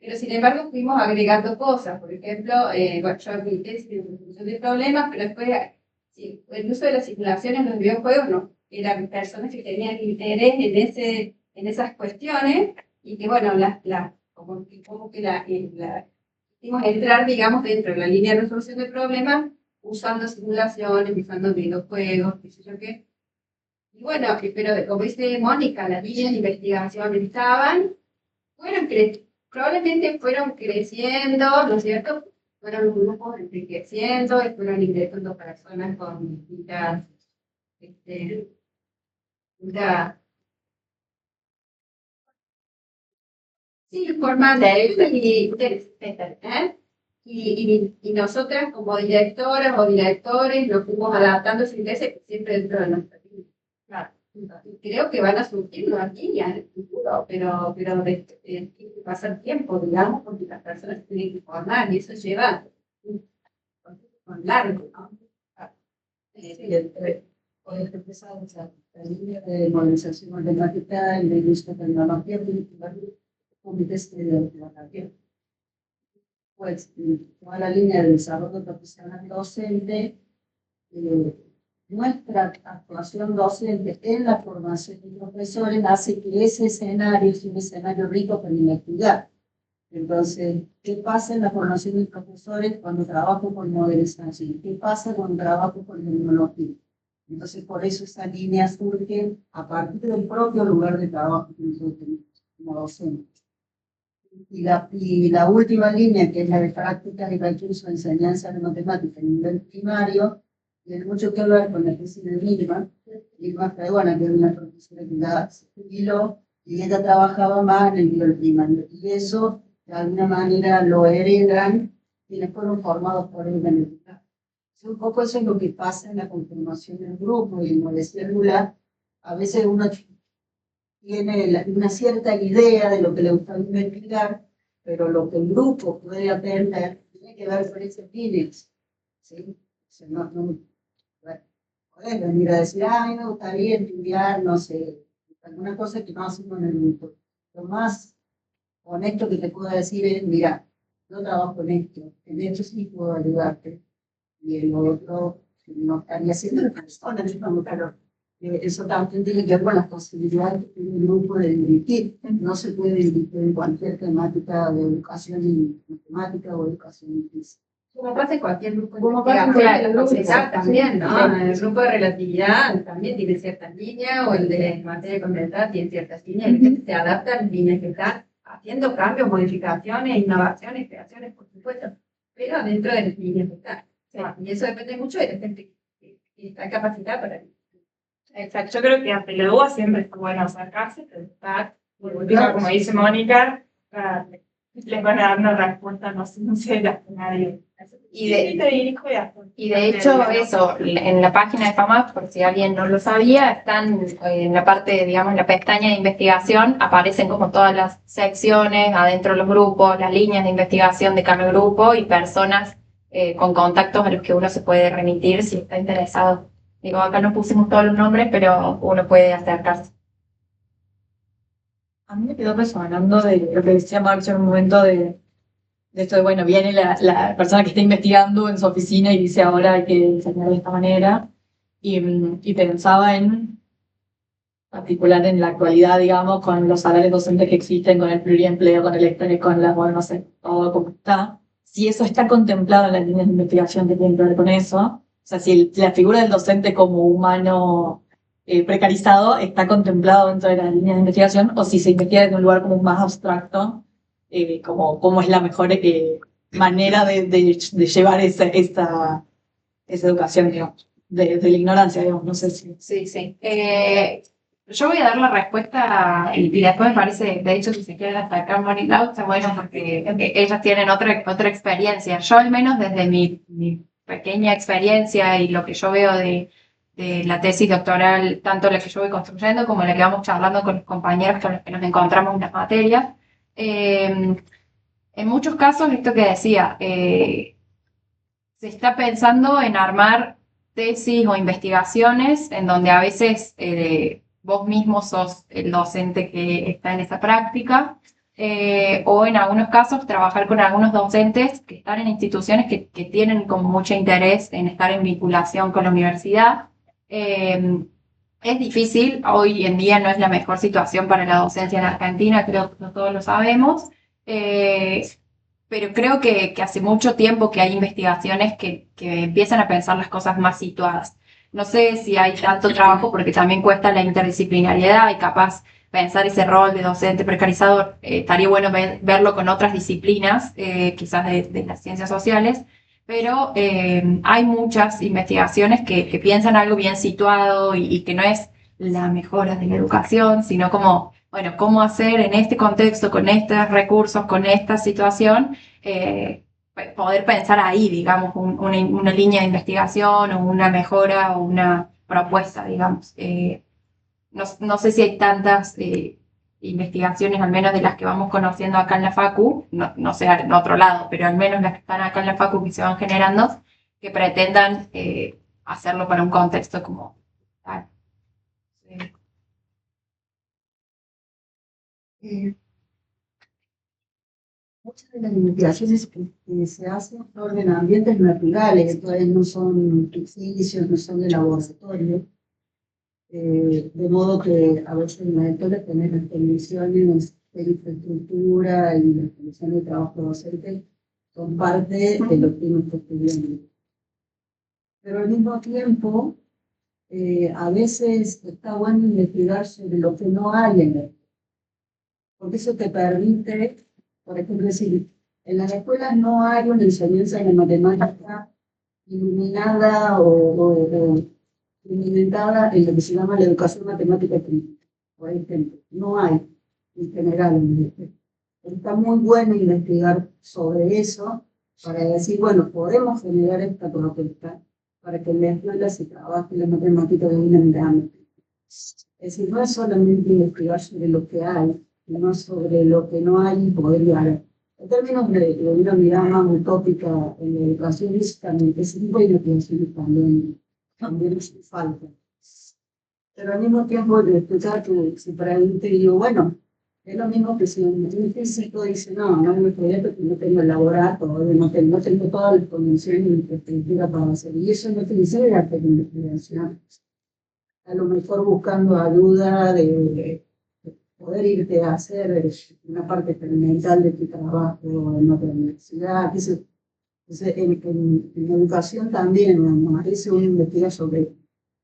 pero sin embargo fuimos agregando cosas. Por ejemplo, bueno, yo mi tesis de resolución de problemas, pero después sí, el uso de las simulaciones en los videojuegos no, eran personas que tenían interés en esas cuestiones y que, bueno, como que hicimos entrar, digamos, dentro de la línea de resolución de problemas, usando simulaciones, usando videojuegos, qué sé yo qué. Y bueno, pero como dice Mónica, las líneas de investigación probablemente fueron creciendo, ¿no es cierto? Fueron grupos enriqueciendo y fueron ingresando personas con distintas, sí, formas y nosotras como directoras o directores nos fuimos adaptando ese interés siempre dentro de nuestra vida. Claro. Y creo que van a surgir nuevas líneas en el futuro, pero tiene que pasar tiempo, digamos, porque las personas se tienen que formar y eso lleva un proceso largo, ¿no? Puedes empezar la línea de modernización matemática y de uso de tecnología, comités de tecnología. Pues toda la línea de desarrollo profesional docente, nuestra actuación docente en la formación de profesores hace que ese escenario sea un escenario rico para investigar. Entonces, ¿qué pasa en la formación de profesores cuando trabajo con modernización? ¿Qué pasa cuando trabajo con tecnología? Entonces, por eso esa línea surge a partir del propio lugar de trabajo que nosotros tenemos como docentes. Y la última línea, que es la de prácticas y recursos de enseñanza de matemáticas en nivel primario, tiene mucho que ver con la tesis de Vilma Fregona, que es una profesora que ya se jubiló, y ella trabajaba más en el nivel primario. Y eso, de alguna manera, lo heredan quienes fueron formados por ella en el primario. Un poco eso es lo que pasa en la conformación del grupo, y como decía Lula, a veces uno tiene una cierta idea de lo que le gusta investigar, pero lo que el grupo puede aprender tiene que ver con esos líneas. ¿Sí? O sea, bueno, puedes venir a decir, ay, me gustaría estudiar, no sé, alguna cosa que no hacemos en el grupo. Lo más honesto que te puedo decir es, mira, yo trabajo en esto sí puedo ayudarte. Y el otro no estaría haciendo la persona, pero eso también tiene que ver con las posibilidades que tiene un grupo de dirigir. No se puede dirigir en cualquier temática de educación en matemática o educación en física. Como pasa en cualquier grupo Como pasa en cualquier grupo también, ¿no? Sí. El grupo de relatividad también tiene ciertas líneas, o el de materia condensada tiene ciertas líneas, y la gente se adapta a las líneas que están haciendo cambios, modificaciones, innovaciones, creaciones, por supuesto, pero dentro de las líneas que están. Y eso depende mucho de la gente que está capacitada para eso. Exacto, yo creo que ante la duda siempre es bueno acercarse, preguntar, y como dice Mónica, les van a dar una respuesta no sincera a nadie. Y de, te dirijo y de hecho, eso, en la página de FAMAP, por si alguien no lo sabía, están en la parte, digamos, en la pestaña de investigación, aparecen como todas las secciones, adentro de los grupos, las líneas de investigación de cada grupo y personas con contactos a los que uno se puede remitir si está interesado. Digo, acá no pusimos todos los nombres, pero uno puede acercarse. A mí me quedó resonando de lo que decía Marcio en un momento de esto de, bueno, viene la persona que está investigando en su oficina y dice ahora hay que enseñar de esta manera. Y pensaba en particular en la actualidad, digamos, con los salarios docentes que existen, con el pluriempleo, con el estrés, con la, bueno, no sé, todo como está. Si eso está contemplado en las líneas de investigación que tienen que ver con eso, o sea, si la figura del docente como humano precarizado está contemplado dentro de las líneas de investigación, o si se investiga en un lugar como más abstracto, como es la mejor manera de llevar esa educación, digamos, de la ignorancia, digamos, no sé si... Sí, sí. Yo voy a dar la respuesta y después me parece, de hecho, si se quieren destacar Mónica, está bueno porque ellas tienen otra experiencia. Yo al menos desde mi pequeña experiencia y lo que yo veo de de la tesis doctoral, tanto la que yo voy construyendo como la que vamos charlando con los compañeros con los que nos encontramos en las materias. En muchos casos, esto que decía, se está pensando en armar tesis o investigaciones en donde a veces vos mismo sos el docente que está en esa práctica, o en algunos casos trabajar con algunos docentes que están en instituciones que tienen como mucho interés en estar en vinculación con la universidad. Es difícil, hoy en día no es la mejor situación para la docencia en Argentina, creo que todos lo sabemos, pero creo que hace mucho tiempo que hay investigaciones que empiezan a pensar las cosas más situadas. No sé si hay tanto trabajo porque también cuesta la interdisciplinariedad y capaz pensar ese rol de docente precarizador, estaría bueno verlo con otras disciplinas, quizás de las ciencias sociales, pero hay muchas investigaciones que piensan algo bien situado y que no es la mejora de la educación, sino como, bueno, cómo hacer en este contexto, con estos recursos, con esta situación, poder pensar ahí, digamos, una línea de investigación o una mejora o una propuesta, digamos. No sé si hay tantas investigaciones, al menos de las que vamos conociendo acá en la Facu, no sé en otro lado, pero al menos las que están acá en la Facu que se van generando, que pretendan hacerlo para un contexto como tal. Muchas de las investigaciones que se hacen son en ambientes naturales, entonces no son edificios, no son de laboratorio, de modo que a veces en la escuela tener las condiciones de infraestructura y las condiciones de trabajo docente son parte de lo que uno está estudiando. Pero al mismo tiempo, a veces está bueno investigar sobre lo que no hay en la escuela, porque eso te permite, por ejemplo, decir, en las escuelas no hay una enseñanza de matemática iluminada o implementada en lo que se llama la educación matemática crítica, por ejemplo. No hay, en general, en la escuela. Está muy bueno investigar sobre eso para decir, bueno, podemos generar esta propuesta para que en la escuela se trabaje la matemática de una manera amplia. Es decir, no es solamente investigar sobre lo que hay, sino sobre lo que no hay y poder llegar. En términos de una mirada más utópica en la educación, ese tipo de investigaciones también hace falta. Pero al mismo tiempo, de escuchar que se pregunte, digo, bueno, es lo mismo que si un físico dice, no me proyecto porque no tengo el laboratorio, no tengo todas las condiciones y infraestructura para hacer. Y eso no tiene que ser la investigación. A lo mejor buscando ayuda de poder irte a hacer una parte experimental de tu trabajo en otra universidad. Entonces, en educación también, ¿no? A veces uno investiga sobre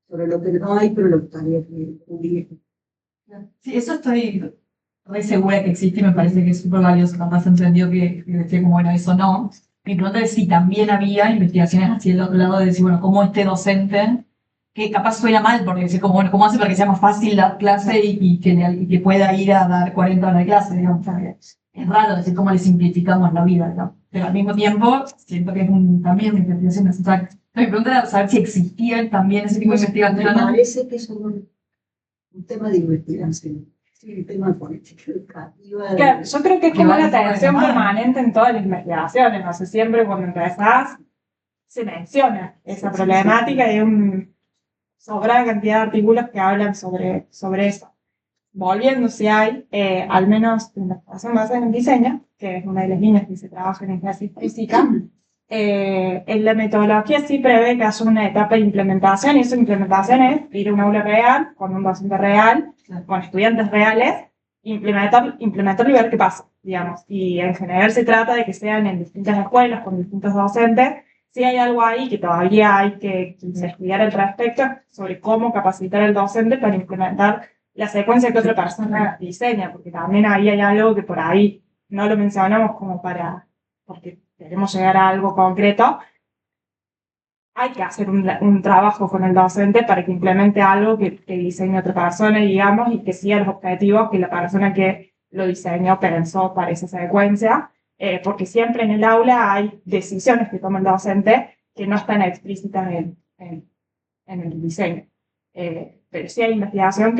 lo que no hay, pero lo que estaría que hubiera. Sí, eso estoy re segura que existe y me parece que es súper valioso. Capaz entendió que decía como, bueno, eso no. Mi pregunta es si también había investigaciones hacia el otro lado de decir, bueno, cómo este docente, que capaz suena mal, porque decir, como, bueno, cómo hace para que sea más fácil la clase y que pueda ir a dar 40 horas de clase, digamos. Es raro decir cómo le simplificamos la vida, ¿no? Pero al mismo tiempo, siento que es también una investigación necesaria. Mi pregunta era saber si existían también ese tipo de investigaciones. Me parece que es un tema de investigación. Sí, un tema de política educativa. Claro, yo creo que es como una tensión permanente en todas las investigaciones. No sé, siempre cuando empezás se menciona esa problemática y hay una sobrada cantidad de artículos que hablan sobre eso. Volviendo, si hay, al menos en la investigación basada en diseño, que es una de las líneas que se trabaja en clase física, en la metodología sí prevé que haya una etapa de implementación, y esa implementación es ir a un aula real, con un docente real, con estudiantes reales, implementarlo y ver qué pasa, digamos. Y en general se trata de que sean en distintas escuelas, con distintos docentes. Si hay algo ahí que todavía hay que estudiar al respecto sobre cómo capacitar al docente para implementar la secuencia que otra persona diseña, porque también ahí hay algo que por ahí no lo mencionamos como porque queremos llegar a algo concreto. Hay que hacer un trabajo con el docente para que implemente algo que diseñe otra persona, digamos, y que siga los objetivos que la persona que lo diseñó pensó para esa secuencia, porque siempre en el aula hay decisiones que toma el docente que no están explícitas en en el diseño. Pero sí hay investigación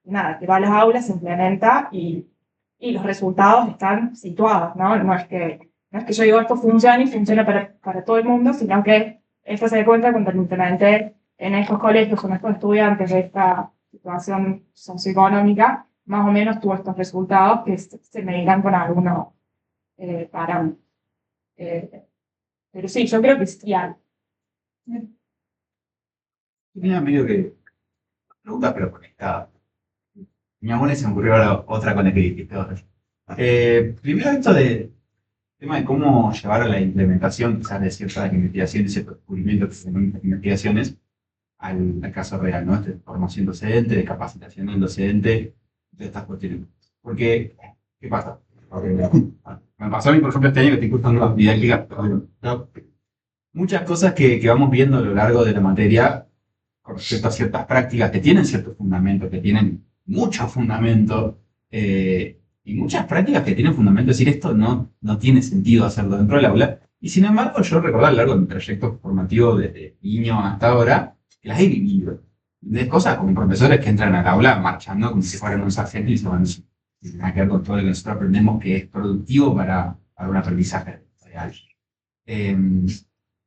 nada, que va a las aulas, se implementa y los resultados están situados, ¿no? No es que yo digo esto funciona y funciona para todo el mundo, sino que esto se da cuenta cuando lo implementé en estos colegios con estos estudiantes de esta situación socioeconómica, más o menos tuvo estos resultados que se medirán con algunos parámetros. Pero sí, yo creo que sí hay. Tenía medio que pregunta, pero conectada. Mi abuela se me ocurrió ahora otra con la que dijiste ahora. Primero esto de tema de cómo llevar a la implementación quizás de ciertas investigaciones, ciertos descubrimientos que se ven en investigaciones al caso real, ¿no? De formación docente, de capacitación del docente, de estas cuestiones. Porque, ¿qué pasa? Me pasó a mí, por ejemplo, este año que estoy cursando la didáctica, ¿no? Muchas cosas que vamos viendo a lo largo de la materia con respecto a ciertas prácticas que tienen cierto fundamento, que tienen mucho fundamento, y muchas prácticas que tienen fundamento, es decir, esto no tiene sentido hacerlo dentro del aula, y sin embargo yo recuerdo a lo largo de mi trayecto formativo desde niño hasta ahora, que las he vivido. De cosas como profesores que entran al aula marchando como si fueran un sargento y se van a quedar con todo lo que nosotros aprendemos que es productivo para un aprendizaje real.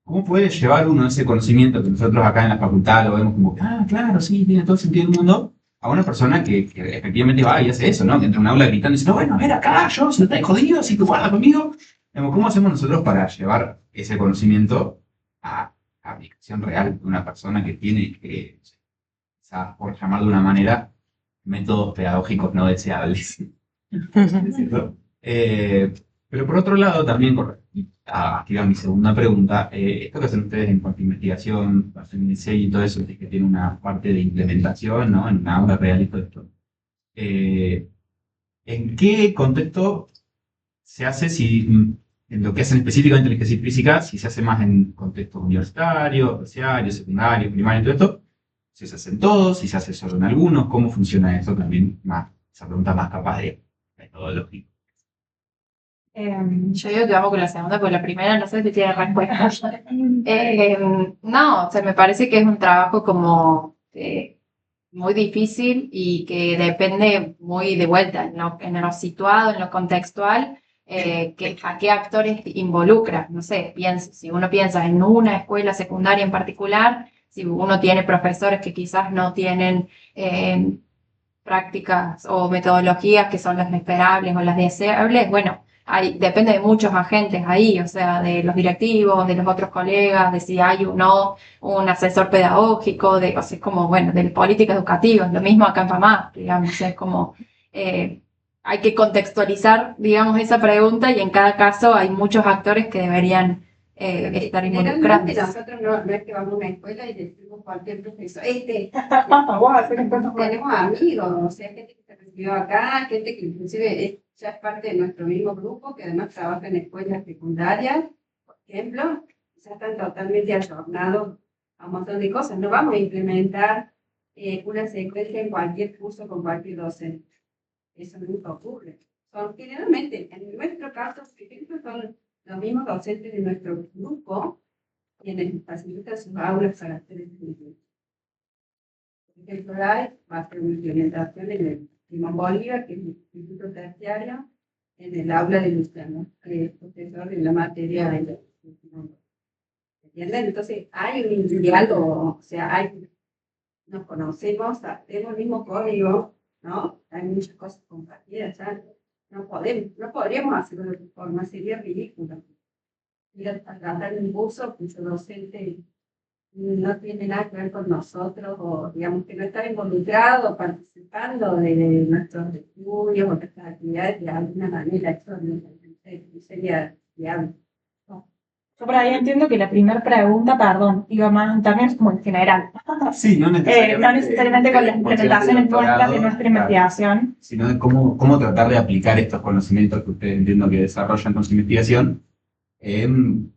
¿Cómo puede llevar uno ese conocimiento que nosotros acá en la facultad lo vemos como, claro, sí, tiene todo el sentido del mundo, a una persona que efectivamente va y hace eso, ¿no? Que entra a un aula gritando y dice, no, bueno, a ver acá, yo, si no estáis jodidos, si tú guardas conmigo. ¿Cómo hacemos nosotros para llevar ese conocimiento a aplicación real de una persona que tiene que, quizás por llamar de una manera, métodos pedagógicos no deseables? ¿Es cierto? Pero por otro lado, también, aquí va mi segunda pregunta, esto que hacen ustedes en cuanto a investigación, hacen diseño y todo eso, es que tiene una parte de implementación, ¿no? En una aula real y todo esto. ¿En qué contexto se hace en lo que hacen específicamente en educación física, si se hace más en contextos universitarios, terciarios, secundarios, primarios y todo esto? Si se hacen todos, si se hace solo en algunos, ¿cómo funciona eso también? Esa pregunta más capaz de metodológico. Yo digo que vamos con la segunda, porque la primera no sé si tiene respuesta. No, o sea, me parece que es un trabajo como muy difícil y que depende muy de vuelta en lo situado, en lo contextual, a qué actores involucra. No sé, si uno piensa en una escuela secundaria en particular, si uno tiene profesores que quizás no tienen prácticas o metodologías que son las esperables o las deseables, bueno, depende de muchos agentes ahí, o sea, de los directivos, de los otros colegas, de si hay o no un asesor pedagógico, o sea, es como, bueno, de políticas educativas, lo mismo acá en PAMA, digamos, es como, hay que contextualizar, digamos, esa pregunta y en cada caso hay muchos actores que deberían estar involucrados. Nosotros no es que vamos a una escuela y decimos cualquier profesor, tenemos amigos, o sea, gente que se recibió acá, gente que inclusive ya es parte de nuestro mismo grupo, que además trabaja en escuelas secundarias, por ejemplo, ya están totalmente ayornados a un montón de cosas. No vamos a implementar una secuencia en cualquier curso con cualquier docente. Eso nunca ocurre. Generalmente, en nuestro caso, por ejemplo, son los mismos docentes de nuestro grupo quienes facilitan sus aulas para hacer este estudio. Por ejemplo, va a hacer una implementación en el Simón Bolívar, que es el instituto terciario, en el aula de Luciano, que es profesor de la materia de Simón Bolívar. ¿Entienden? Entonces, hay un diálogo, o sea, nos conocemos, tenemos el mismo código, ¿no? Hay muchas cosas compartidas, ya no podríamos hacerlo de otra forma, sería ridículo. Ir a tratar un curso cuyo docente no tiene nada que ver con nosotros, o digamos que no está involucrado, participando de nuestros estudios o nuestras actividades de alguna manera, eso no sería viable. Yo por ahí entiendo que la primera pregunta, perdón, iba más también como en general. Sí, no necesariamente con las implementaciones nuestras de nuestra investigación. Sino de cómo tratar de aplicar estos conocimientos que ustedes entiendo que desarrollan con su investigación en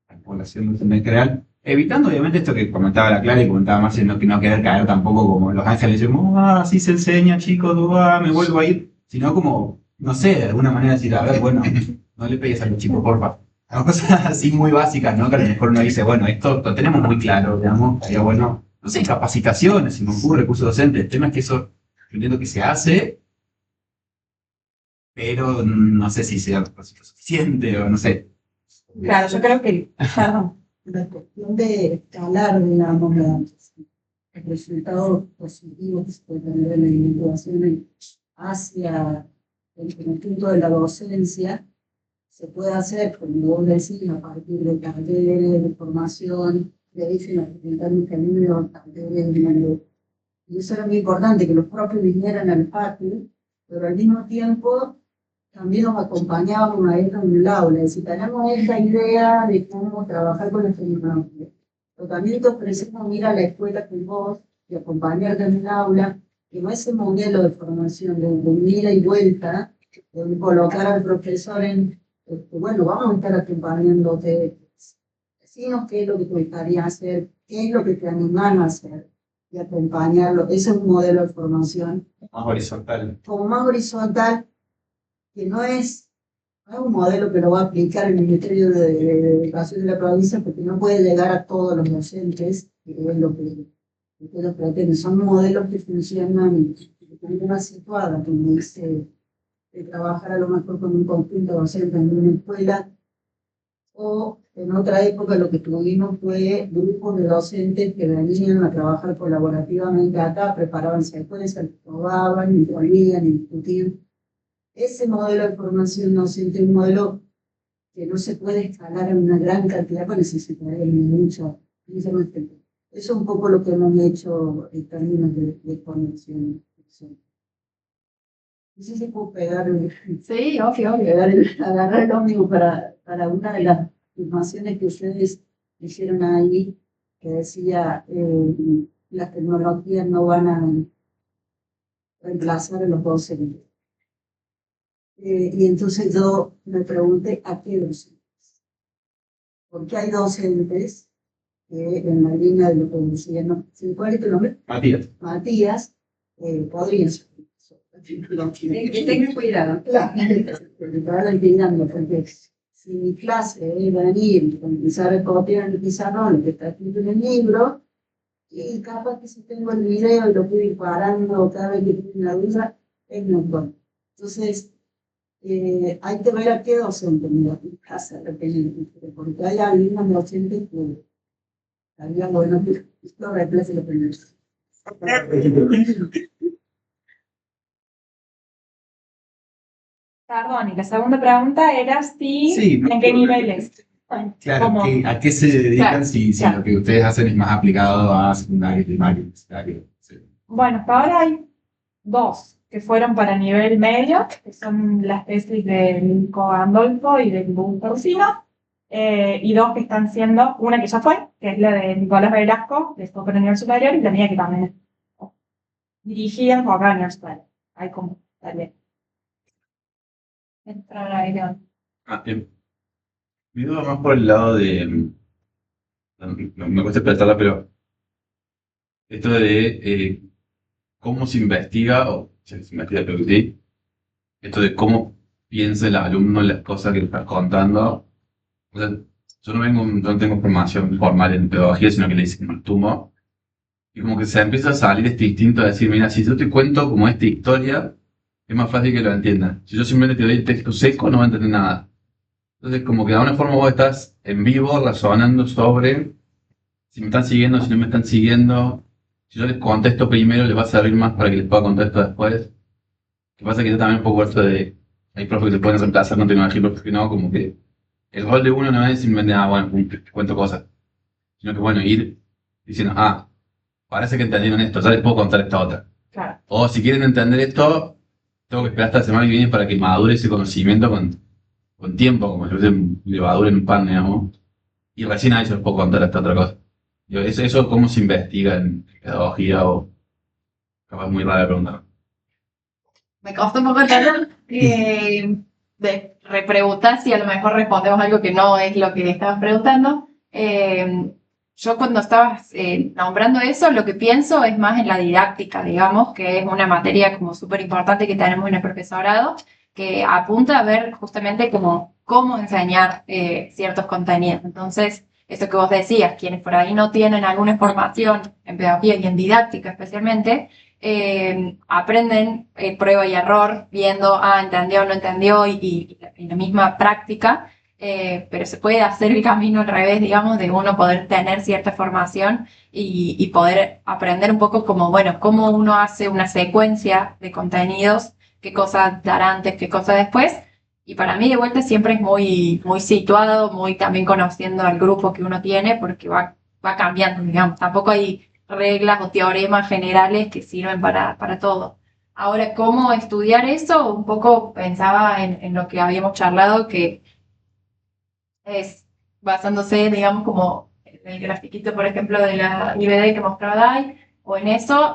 la población docente en general. Evitando obviamente esto que comentaba la Clara y comentaba Marcia, que no querer caer tampoco como Los Ángeles, decimos, así se enseña, chicos, me vuelvo a ir, sino como, no sé, de alguna manera decir, a ver, bueno, no le pegues a los chicos, porfa. cosas así muy básicas, ¿no? Que a lo mejor uno dice, bueno, esto lo tenemos muy claro, digamos, estaría bueno, no sé, capacitaciones, si me ocurre, curso docente. El tema es que eso, yo entiendo que se hace, pero no sé si sea suficiente o no sé. Claro, yo creo que, perdón, La cuestión de escalar, digamos, el resultado positivo que se puede tener en la investigación hacia el conjunto de la docencia, se puede hacer, como vos decís, a partir de talleres de formación, de dicen un camino, talleres y eso era muy importante, que los propios vinieran al patio, pero al mismo tiempo también nos acompañábamos a esto en el aula. Es decir, tenemos esta idea de cómo trabajar con la tecnología, pero también te ofrecemos ir a la escuela con vos y acompañarte en el aula, que no ese modelo de formación de ida y vuelta, de colocar al profesor en, bueno, vamos a estar acompañándote, decinos qué es lo que te gustaría hacer, qué es lo que te animan a hacer y acompañarlo. Ese es un modelo de formación. Más horizontal. Como más horizontal, que no es un modelo que lo va a aplicar el Ministerio de Educación de la provincia, porque no puede llegar a todos los docentes, que es lo que pretende. Son modelos que funcionan de una situada, como dice, de trabajar a lo mejor con un conjunto docente en una escuela, o en otra época lo que tuvimos fue grupos de docentes que venían a trabajar colaborativamente acá, preparaban secuencias, probaban y volvían y discutían. Ese modelo de formación docente es un modelo que no se puede escalar en una gran cantidad, porque necesitaría mucho más tiempo. Eso es un poco lo que hemos hecho en términos de formación. No sé si puedo pegar, Sí, obvio. agarrar el ómnibus para una de las afirmaciones que ustedes hicieron ahí, que decía las tecnologías no van a reemplazar a los docentes. Y entonces yo me pregunté a qué docentes. Porque hay docentes que en la línea de lo que decían, ¿no? ¿Cuál es tu nombre? Matías. Matías, podrían ser. Que tengan cuidado, claro. Porque si mi clase es venir, empezar a copiar en el pizarrón lo que está escrito en el libro, y capaz que si tengo el video y lo puedo ir parando cada vez que tengo una duda, es mejor. Entonces, hay que ver a qué docente me da en casa, porque hay algunos docentes que había bueno que esto reemplace lo primero. perdón, y la segunda pregunta era si, Sí, ¿en qué niveles? Claro, ¿Cómo? ¿a qué se dedican Claro, si claro. lo que ustedes hacen es más aplicado a secundario, primario, universitario? Sí. Bueno, hasta ahora hay dos que fueron para nivel medio, que son las tesis del Nico Gandolfo y del Bull Torcino, y dos que están siendo, una que ya fue, que es la de Nicolás Velasco, de Esto para Nivel Superior, y la mía que también es dirigida enfocada a nivel superior. Hay como, también. Entrar ahí, ¿no? Mi duda más por el lado de. No me cuesta expresarla, pero esto de cómo se investiga, o si se investiga, creo que sí, esto de cómo piensa el alumno en las cosas que le estás contando. O sea, yo no tengo formación formal en pedagogía, sino que le dicen maltumo. Y como que se empieza a salir este instinto de decir, mira, si yo te cuento como esta historia, es más fácil que lo entiendas. Si yo simplemente te doy el texto seco, no vas a entender nada. Entonces, como que de alguna forma vos estás en vivo razonando sobre si me están siguiendo, si no me están siguiendo. Si yo les contesto primero, les va a servir más para que les pueda contestar después. Lo que pasa es que yo también un poco esto de, hay profes que se pueden reemplazar con tecnología, profes que no, como que el rol de uno no es simplemente, bueno, te cuento cosas, sino que bueno, ir diciendo, parece que entendieron esto, ya les puedo contar esta otra. Claro. O si quieren entender esto, tengo que esperar hasta la semana que viene para que madure ese conocimiento con tiempo, como si fuese levadura en un pan, digamos. Y recién ahí yo les puedo contar esta otra cosa. Eso cómo se investiga en pedagogía o capaz muy rara de preguntar. Me costó un poco entender de repreguntar si a lo mejor respondemos algo que no es lo que estabas preguntando. Yo cuando estabas nombrando eso, lo que pienso es más en la didáctica, digamos, que es una materia como súper importante que tenemos en el profesorado, que apunta a ver justamente como cómo enseñar ciertos contenidos. Entonces, eso que vos decías, quienes por ahí no tienen alguna formación en pedagogía y en didáctica especialmente, aprenden prueba y error, viendo, entendió o no entendió, y la misma práctica, pero se puede hacer el camino al revés, digamos, de uno poder tener cierta formación y poder aprender un poco como, bueno, cómo uno hace una secuencia de contenidos, qué cosas dar antes, qué cosas después. Y para mí, de vuelta, siempre es muy, muy situado, muy también conociendo al grupo que uno tiene, porque va cambiando, digamos. Tampoco hay reglas o teoremas generales que sirven para todo. Ahora, ¿cómo estudiar eso? Un poco pensaba en lo que habíamos charlado, que es basándose, digamos, como en el grafiquito, por ejemplo, de la IBD que mostraba Dai, o en eso,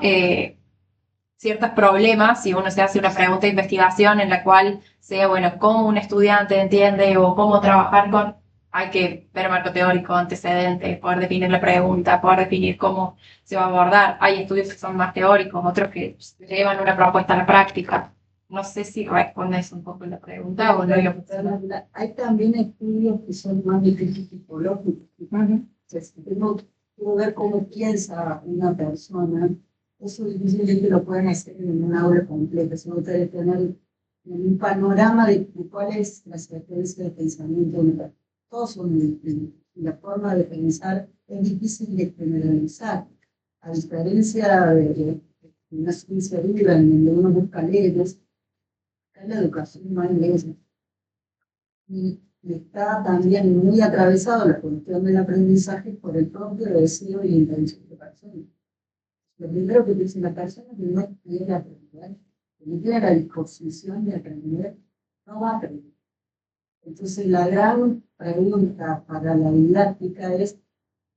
ciertos problemas, si uno se hace una pregunta de investigación en la cual sea, bueno, cómo un estudiante entiende o cómo trabajar con, hay que ver marco teórico, antecedentes, poder definir la pregunta, poder definir cómo se va a abordar. Hay estudios que son más teóricos, otros que llevan una propuesta a la práctica. No sé si respondes un poco la pregunta o no. Hay también estudios que son más de tipo psicológico. Si tengo que ver cómo piensa una persona, eso difícilmente lo pueden hacer en un aula completa, sino que tener un panorama de cuál es la secuencia de pensamiento de una persona. Todos son la forma de pensar es difícil de generalizar, a diferencia de una ciencia viva en donde uno busca leyes. En la educación no hay leyes. Y está también muy atravesado la cuestión del aprendizaje por el propio deseo y la intención de la persona. Lo primero que dice la persona es que no quiere aprender, que no tiene la disposición de aprender, no va a aprender. Entonces la gran pregunta para la didáctica es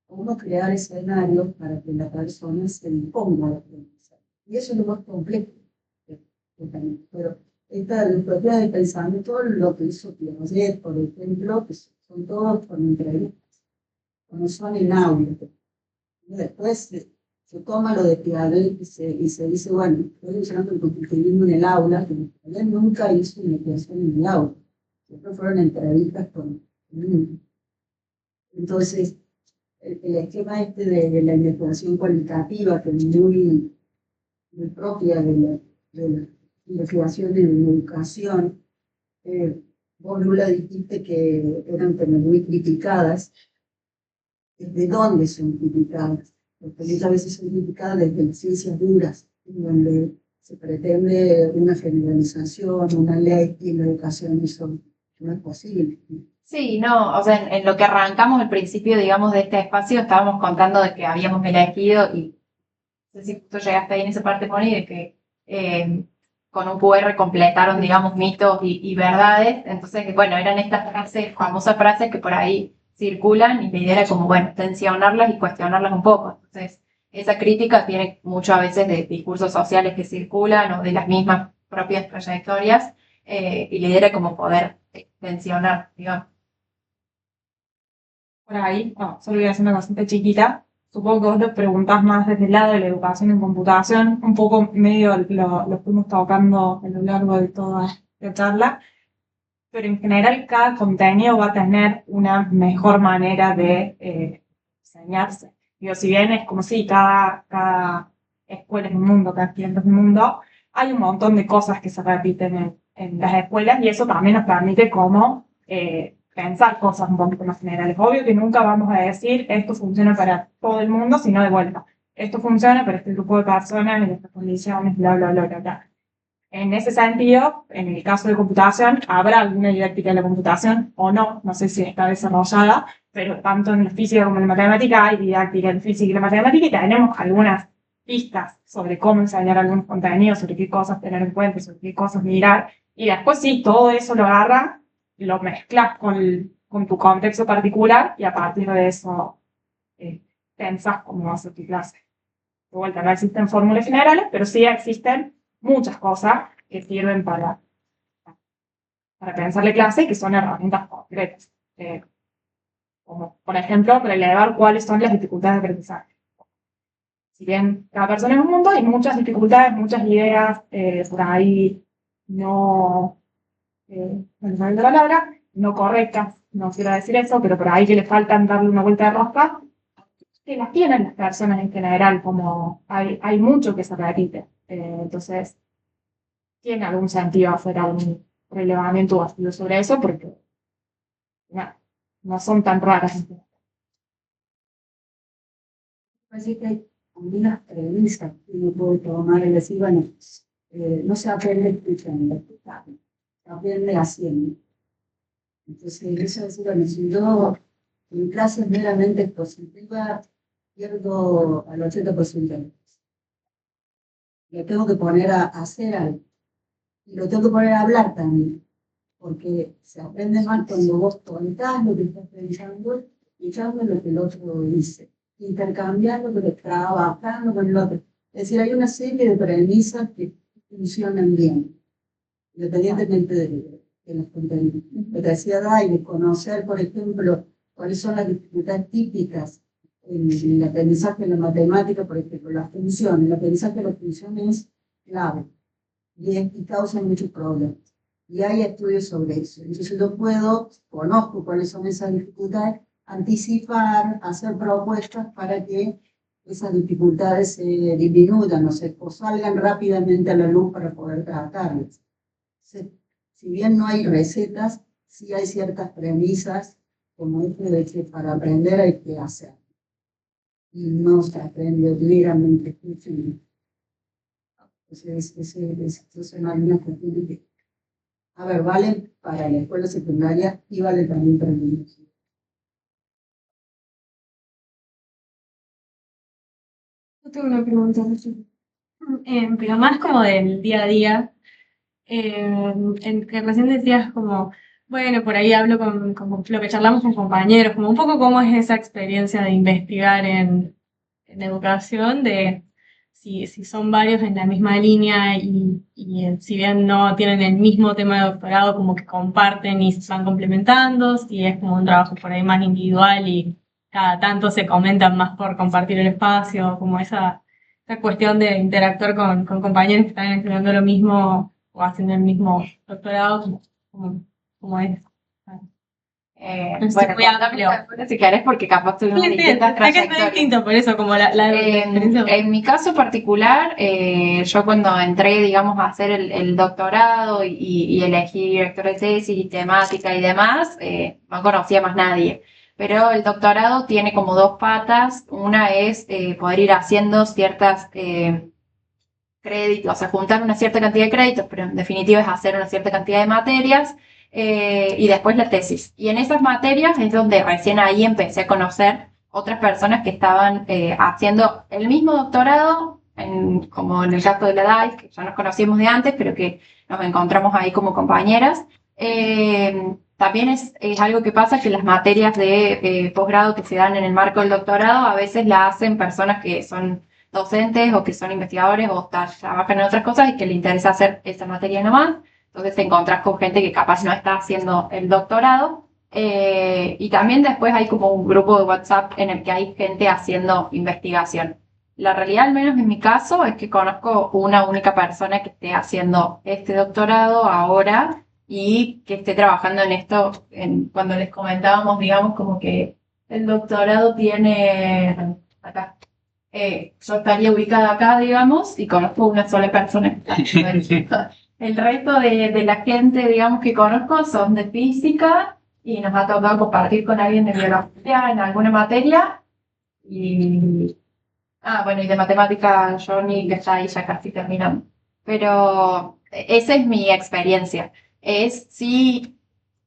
cómo crear escenarios para que la persona se imponga a aprender. Y eso es lo más complejo. Pero esta propiedad de pensamiento, lo que hizo Piaget, por ejemplo, que son todos con entrevistas, no son en audio. Después se toma lo de Piaget y se dice, bueno, estoy usando el cognitivismo en el aula, que Piaget nunca hizo investigación en el aula, siempre fueron entrevistas con niños. Entonces, el esquema este de la investigación cualitativa, que es muy propia de la investigación en educación, vos, Lula, dijiste que eran como muy criticadas. ¿De dónde son criticadas? Porque muchas veces son criticadas desde las ciencias duras, donde se pretende una generalización, una ley, y en la educación eso no es posible. Sí, no, o sea, en lo que arrancamos al principio, digamos, de este espacio, estábamos contando de que habíamos elegido, y no sé si justo llegaste ahí en esa parte, Moni, de que con un QR completaron, digamos, mitos y verdades. Entonces, bueno, eran estas frases, famosas frases que por ahí circulan, y la idea era como, bueno, tensionarlas y cuestionarlas un poco. Entonces, esa crítica tiene mucho a veces de discursos sociales que circulan o de las mismas propias trayectorias, y la idea era como poder tensionar, digamos. Por ahí, solo voy a hacer una cosita chiquita. Supongo que vos te preguntás más desde el lado de la educación en computación, un poco medio lo fuimos tocando a lo largo de toda la charla, pero en general cada contenido va a tener una mejor manera de enseñarse. Digo, si bien es como si cada escuela es un mundo, cada estudiante es un mundo, hay un montón de cosas que se repiten en las escuelas, y eso también nos permite como pensar cosas un poquito más generales. Obvio que nunca vamos a decir esto funciona para todo el mundo, sino de vuelta, esto funciona para este grupo de personas en estas condiciones, bla, bla, bla, bla, bla. En ese sentido, en el caso de computación, habrá alguna didáctica de la computación o no, no sé si está desarrollada, pero tanto en la física como en la matemática hay didáctica en física y la matemática, y tenemos algunas pistas sobre cómo enseñar algunos contenidos, sobre qué cosas tener en cuenta, sobre qué cosas mirar, y después sí, todo eso lo agarra, lo mezclas con tu contexto particular, y a partir de eso pensás cómo va a ser tu clase. De vuelta, no existen fórmulas generales, pero sí existen muchas cosas que sirven para pensar la clase y que son herramientas concretas. Como, por ejemplo, relevar cuáles son las dificultades de aprendizaje. Si bien cada persona es un mundo, hay muchas dificultades, muchas ideas, por ahí no me sale la palabra, no correctas, no quiero decir eso, pero por ahí que le faltan darle una vuelta de rosca, que las tienen las personas en general, como hay mucho que se repite. Entonces, tiene algún sentido hacer algún relevamiento o estudio sobre eso, porque no son tan raras. Parece que hay algunas premisas que uno puede tomar y decir, bueno, no se aprende escuchando, se aprende haciendo. Entonces, eso es decir, bueno, si yo en clases meramente expositiva pierdo al 80%. Lo tengo que poner a hacer algo. Y lo tengo que poner a hablar también. Porque se aprende más cuando vos contás lo que estás pensando y echando lo que el otro dice. Intercambiando, pero trabajando con el otro. Es decir, hay una serie de premisas que funcionan bien, independientemente de los contenidos. Lo que decía Dai, de conocer, por ejemplo, cuáles son las dificultades típicas en el aprendizaje de la matemática, por ejemplo, las funciones. El aprendizaje de las funciones es clave y causa muchos problemas. Y hay estudios sobre eso. Entonces yo conozco cuáles son esas dificultades, anticipar, hacer propuestas para que esas dificultades se disminuyan o salgan rápidamente a la luz para poder tratarlas. Si bien no hay recetas, sí hay ciertas premisas, como esto de que para aprender hay que hacer. Y no se aprende meramente escuchando. Entonces, eso es una cuestión que, a ver, vale para la escuela secundaria y vale también para el universidad. Yo tengo una pregunta, pero más como del día a día, en que recién decías como, bueno, por ahí hablo con lo que charlamos con compañeros, como un poco cómo es esa experiencia de investigar en educación, de si son varios en la misma línea y si bien no tienen el mismo tema de doctorado, como que comparten y se van complementando, si es como un trabajo por ahí más individual y cada tanto se comentan más por compartir el espacio, como esa cuestión de interactuar con compañeros que están estudiando lo mismo o haciendo el mismo doctorado, como es. No sé, Bueno, muy amplio. si querés, porque capaz tuvimos Sí, distintas es que es muy trayectorias. distinto, por eso, como la experiencia. En mi caso particular, yo cuando entré, digamos, a hacer el doctorado y elegí director de tesis y temática y demás, no conocía más nadie. Pero el doctorado tiene como dos patas. Una es poder ir haciendo ciertas créditos, o sea, juntar una cierta cantidad de créditos, pero en definitiva es hacer una cierta cantidad de materias. Y después la tesis. Y en esas materias es donde recién ahí empecé a conocer otras personas que estaban haciendo el mismo doctorado, como en el caso de la DAIS, que ya nos conocíamos de antes, pero que nos encontramos ahí como compañeras. También es algo que pasa que las materias de posgrado que se dan en el marco del doctorado a veces la hacen personas que son docentes o que son investigadores o trabajan en otras cosas y que les interesa hacer esa materia nomás. Entonces te encontrás con gente que capaz no está haciendo el doctorado. Y también después hay como un grupo de WhatsApp en el que hay gente haciendo investigación. La realidad, al menos en mi caso, es que conozco una única persona que esté haciendo este doctorado ahora y que esté trabajando en esto. Cuando les comentábamos, digamos, como que el doctorado tiene acá. Yo estaría ubicada acá, digamos, y conozco una sola persona. El resto de la gente, digamos, que conozco son de física y nos ha tocado compartir con alguien de biología en alguna materia. Bueno, y de matemática, Johnny, que está ahí ya casi terminando. Pero esa es mi experiencia. Sí,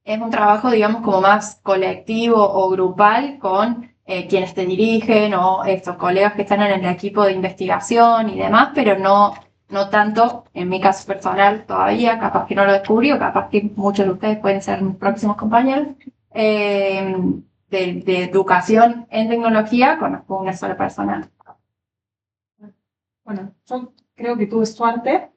es un trabajo, digamos, como más colectivo o grupal con quienes te dirigen o estos colegas que están en el equipo de investigación y demás, pero no tanto, en mi caso personal todavía, capaz que no lo descubrí o capaz que muchos de ustedes pueden ser mis próximos compañeros. De educación en tecnología, conozco una sola persona. Bueno, yo creo que tuve suerte,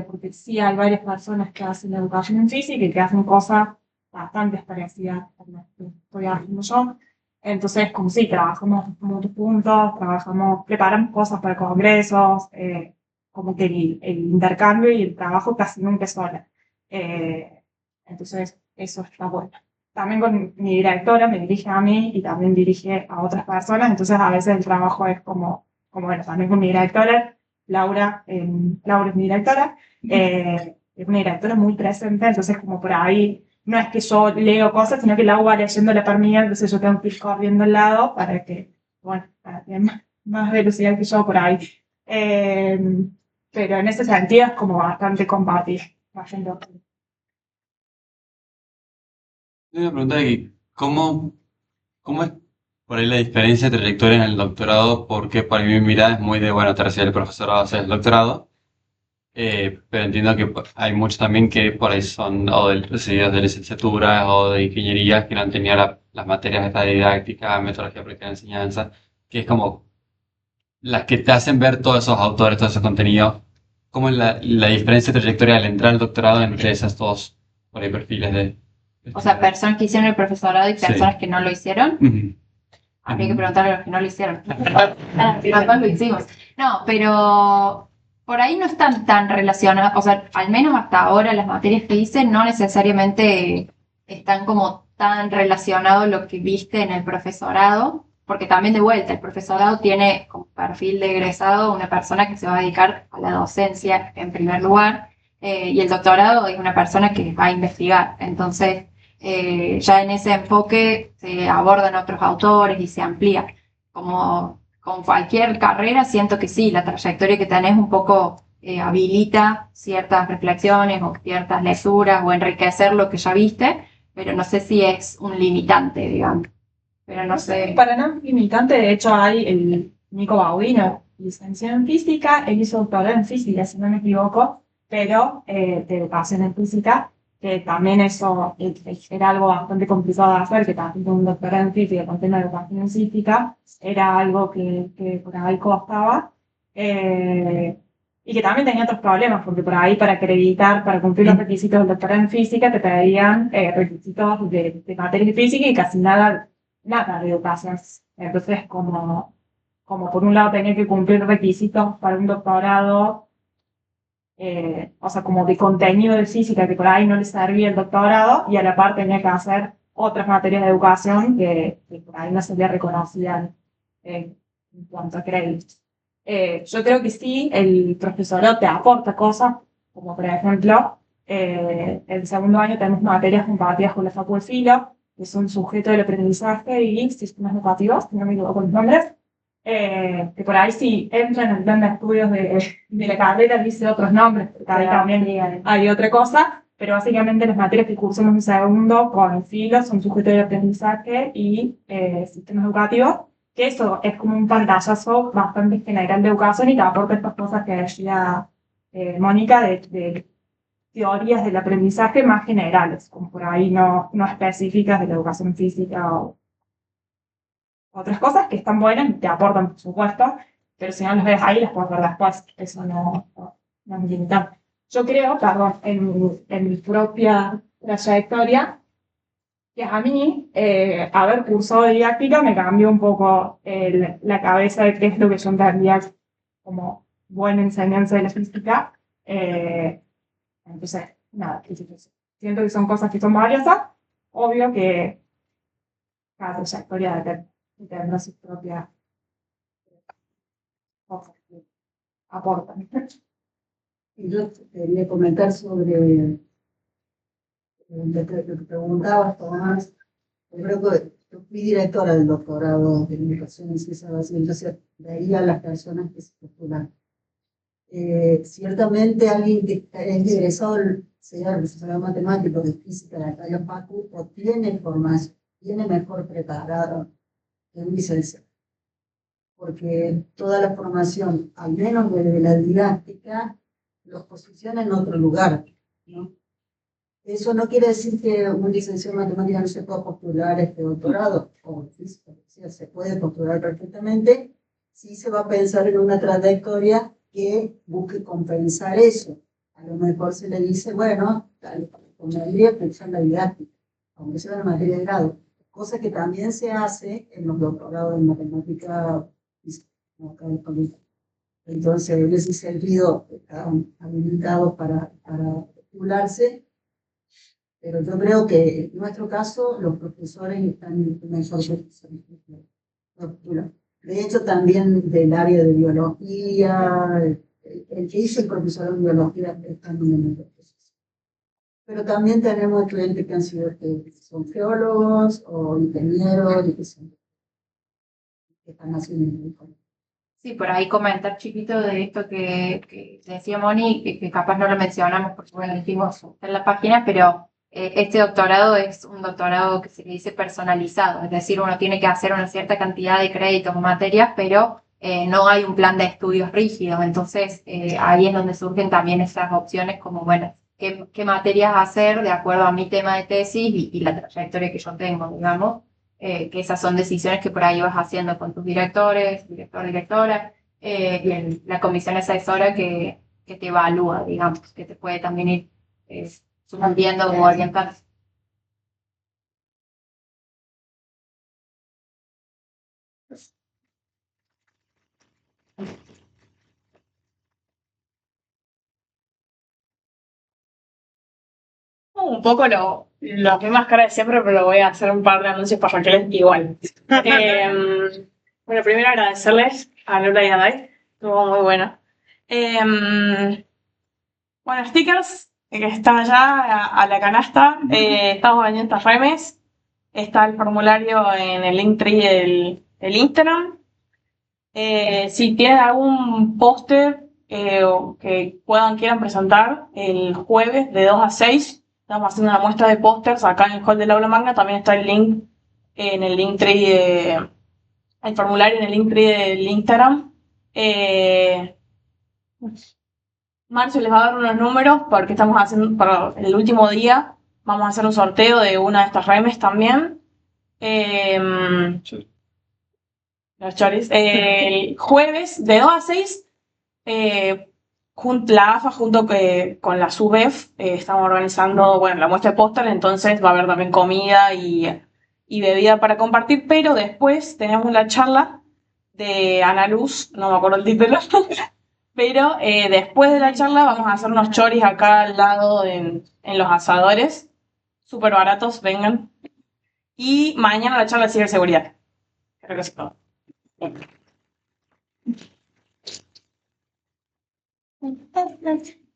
porque sí hay varias personas que hacen educación en física y que hacen cosas bastante parecidas a las que estoy haciendo yo. Entonces, como sí, trabajamos muchos puntos, preparamos cosas para congresos, como que el intercambio y el trabajo casi nunca es sola. Entonces, eso está bueno. también con mi directora, me dirige a mí y también dirige a otras personas, entonces a veces el trabajo es como bueno, también con mi directora, Laura es mi directora, es una directora muy presente, entonces como por ahí, no es que yo leo cosas, sino que Lau va leyendo la par mía, entonces yo tengo que ir corriendo al lado para que, bueno, para tener más velocidad que yo por ahí. Eh, pero en ese sentido es como bastante compartido. Una pregunta de que, ¿cómo es por ahí la diferencia de trayectoria en el doctorado? Porque para mí mi mirada es muy de, bueno, te recibes el profesorado, haces el doctorado, pero entiendo que hay muchos también que por ahí son o recibidos de licenciatura o de ingeniería que no han tenido las materias esta de didáctica, metodología práctica de enseñanza, que es como las que te hacen ver todos esos autores, todos esos contenidos. ¿Cómo es la diferencia de trayectoria al entrar al doctorado entre esos dos por ahí, perfiles de... O sea, personas que hicieron el profesorado y Sí. personas que no lo hicieron. Ujú. Habría que preguntarle a los que no lo hicieron. Nosotros lo hicimos. No, pero por ahí no están tan relacionadas, o sea, al menos hasta ahora las materias que hice no necesariamente están como tan relacionados lo que viste en el profesorado, porque también de vuelta, el profesorado tiene como perfil de egresado una persona que se va a dedicar a la docencia en primer lugar, y el doctorado es una persona que va a investigar. Entonces, ya en ese enfoque se abordan otros autores y se amplía. Como con cualquier carrera, siento que sí, la trayectoria que tenés un poco habilita ciertas reflexiones o ciertas lecturas o enriquecer lo que ya viste, pero no sé si es un limitante, digamos. Pero no sé. Para nada limitante, de hecho hay el Nico Baudino, licenciado en física, él hizo doctorado en física, si no me equivoco, pero de educación en física, que también eso era algo bastante complicado de hacer, que también un doctorado en física con tema de educación en física, era algo que por ahí costaba. Y que también tenía otros problemas, porque por ahí para acreditar, para cumplir los requisitos del doctorado en física, te pedían requisitos de materia de física y casi nada de educación. Entonces, como por un lado tenía que cumplir requisitos para un doctorado, o sea, como de contenido de física que por ahí no le servía el doctorado, y a la par tenía que hacer otras materias de educación que por ahí no se le reconocían en cuanto a créditos. Yo creo que sí, el profesorado te aporta cosas, como por ejemplo, el segundo año tenemos materias compartidas con la Facu de Filo, que son sujeto del aprendizaje y sistemas educativos, si no me equivoco con los nombres, que por ahí sí entran en el plan de estudios de la carrera, dice otros nombres, porque ahí también hay otra cosa, pero básicamente las materias que cursamos en segundo con Filo son sujeto de aprendizaje y sistemas educativos, que eso es como un pantallazo bastante general de educación y te aporta estas cosas que decía Mónica de teorías del aprendizaje más generales, como por ahí no específicas de la educación física o otras cosas que están buenas y te aportan, por supuesto, pero si no las ves ahí, las puedes ver después. Eso no es limitante. Yo creo, perdón, en mi propia trayectoria, que a mí, haber cursado didáctica me cambió un poco la cabeza de qué es lo que yo entendía como buena enseñanza de la física. Entonces, nada, siento que son cosas que son valiosas. Obvio que cada trayectoria tendrá sus propias cosas que aportan. Y yo quería comentar sobre lo que preguntabas, Tomás. Yo creo que yo fui directora del doctorado de educación en ciencias básicas, entonces veía a las personas que se postulan. Ciertamente alguien que es egresado, sea profesor matemático de física de la Calle Facu, o tiene formación, tiene mejor preparado que un licenciado. Porque toda la formación, al menos desde la didáctica, los posiciona en otro lugar, ¿no? Eso no quiere decir que un licenciado en matemáticas no se pueda postular este doctorado, o física, o sea, se puede postular perfectamente, si se va a pensar en una trayectoria que busque compensar eso. A lo mejor se le dice, bueno, convendría pensar la didáctica, aunque sea una materia de grado, cosa que también se hace en los doctorados en matemática física, ¿no? Entonces, en ese sentido, están habilitados para postularse. Pero yo creo que en nuestro caso los profesores están en mejor posición. De hecho, también del área de biología, el que hizo el profesor de biología está en una mejor posición. Pero también tenemos estudiantes que han sido que son geólogos o ingenieros y que están haciendo muy bien. Sí, por ahí comentar chiquito de esto que decía Moni, que capaz no lo mencionamos porque bueno, dijimos en la página, pero este doctorado es un doctorado que se le dice personalizado, es decir, uno tiene que hacer una cierta cantidad de créditos o materias, pero no hay un plan de estudios rígido, entonces ahí es donde surgen también esas opciones como, bueno, qué materias hacer de acuerdo a mi tema de tesis y la trayectoria que yo tengo, digamos. Que esas son decisiones que por ahí vas haciendo con tus directores, directora, y en la comisión asesora que te evalúa, digamos, que te puede también ir subiendo o orientando. Un poco lo mismas caras de siempre, pero voy a hacer un par de anuncios parroquiales igual. Bueno, primero agradecerles a Lola y a Dai, estuvo muy buena. Bueno, stickers, que están allá a la canasta, estamos vendiendo estas remes, está el formulario en el Linktree del Instagram. Si tienen algún póster o que quieran presentar el jueves de 2 a 6, estamos haciendo una muestra de pósters acá en el hall del aula magna. También está el link en el Linktree, el formulario en el Linktree del Instagram. Marcio les va a dar unos números porque estamos haciendo, para el último día, vamos a hacer un sorteo de una de estas remes también. Los choris. El jueves de 2 a 6, la AFA junto con la SUBEF estamos organizando la muestra de póster, entonces va a haber también comida y bebida para compartir, pero después tenemos la charla de Ana Luz, no me acuerdo el título, pero después de la charla vamos a hacer unos choris acá al lado en los asadores, súper baratos, vengan. Y mañana la charla de ciberseguridad. Creo que es todo. Thank you.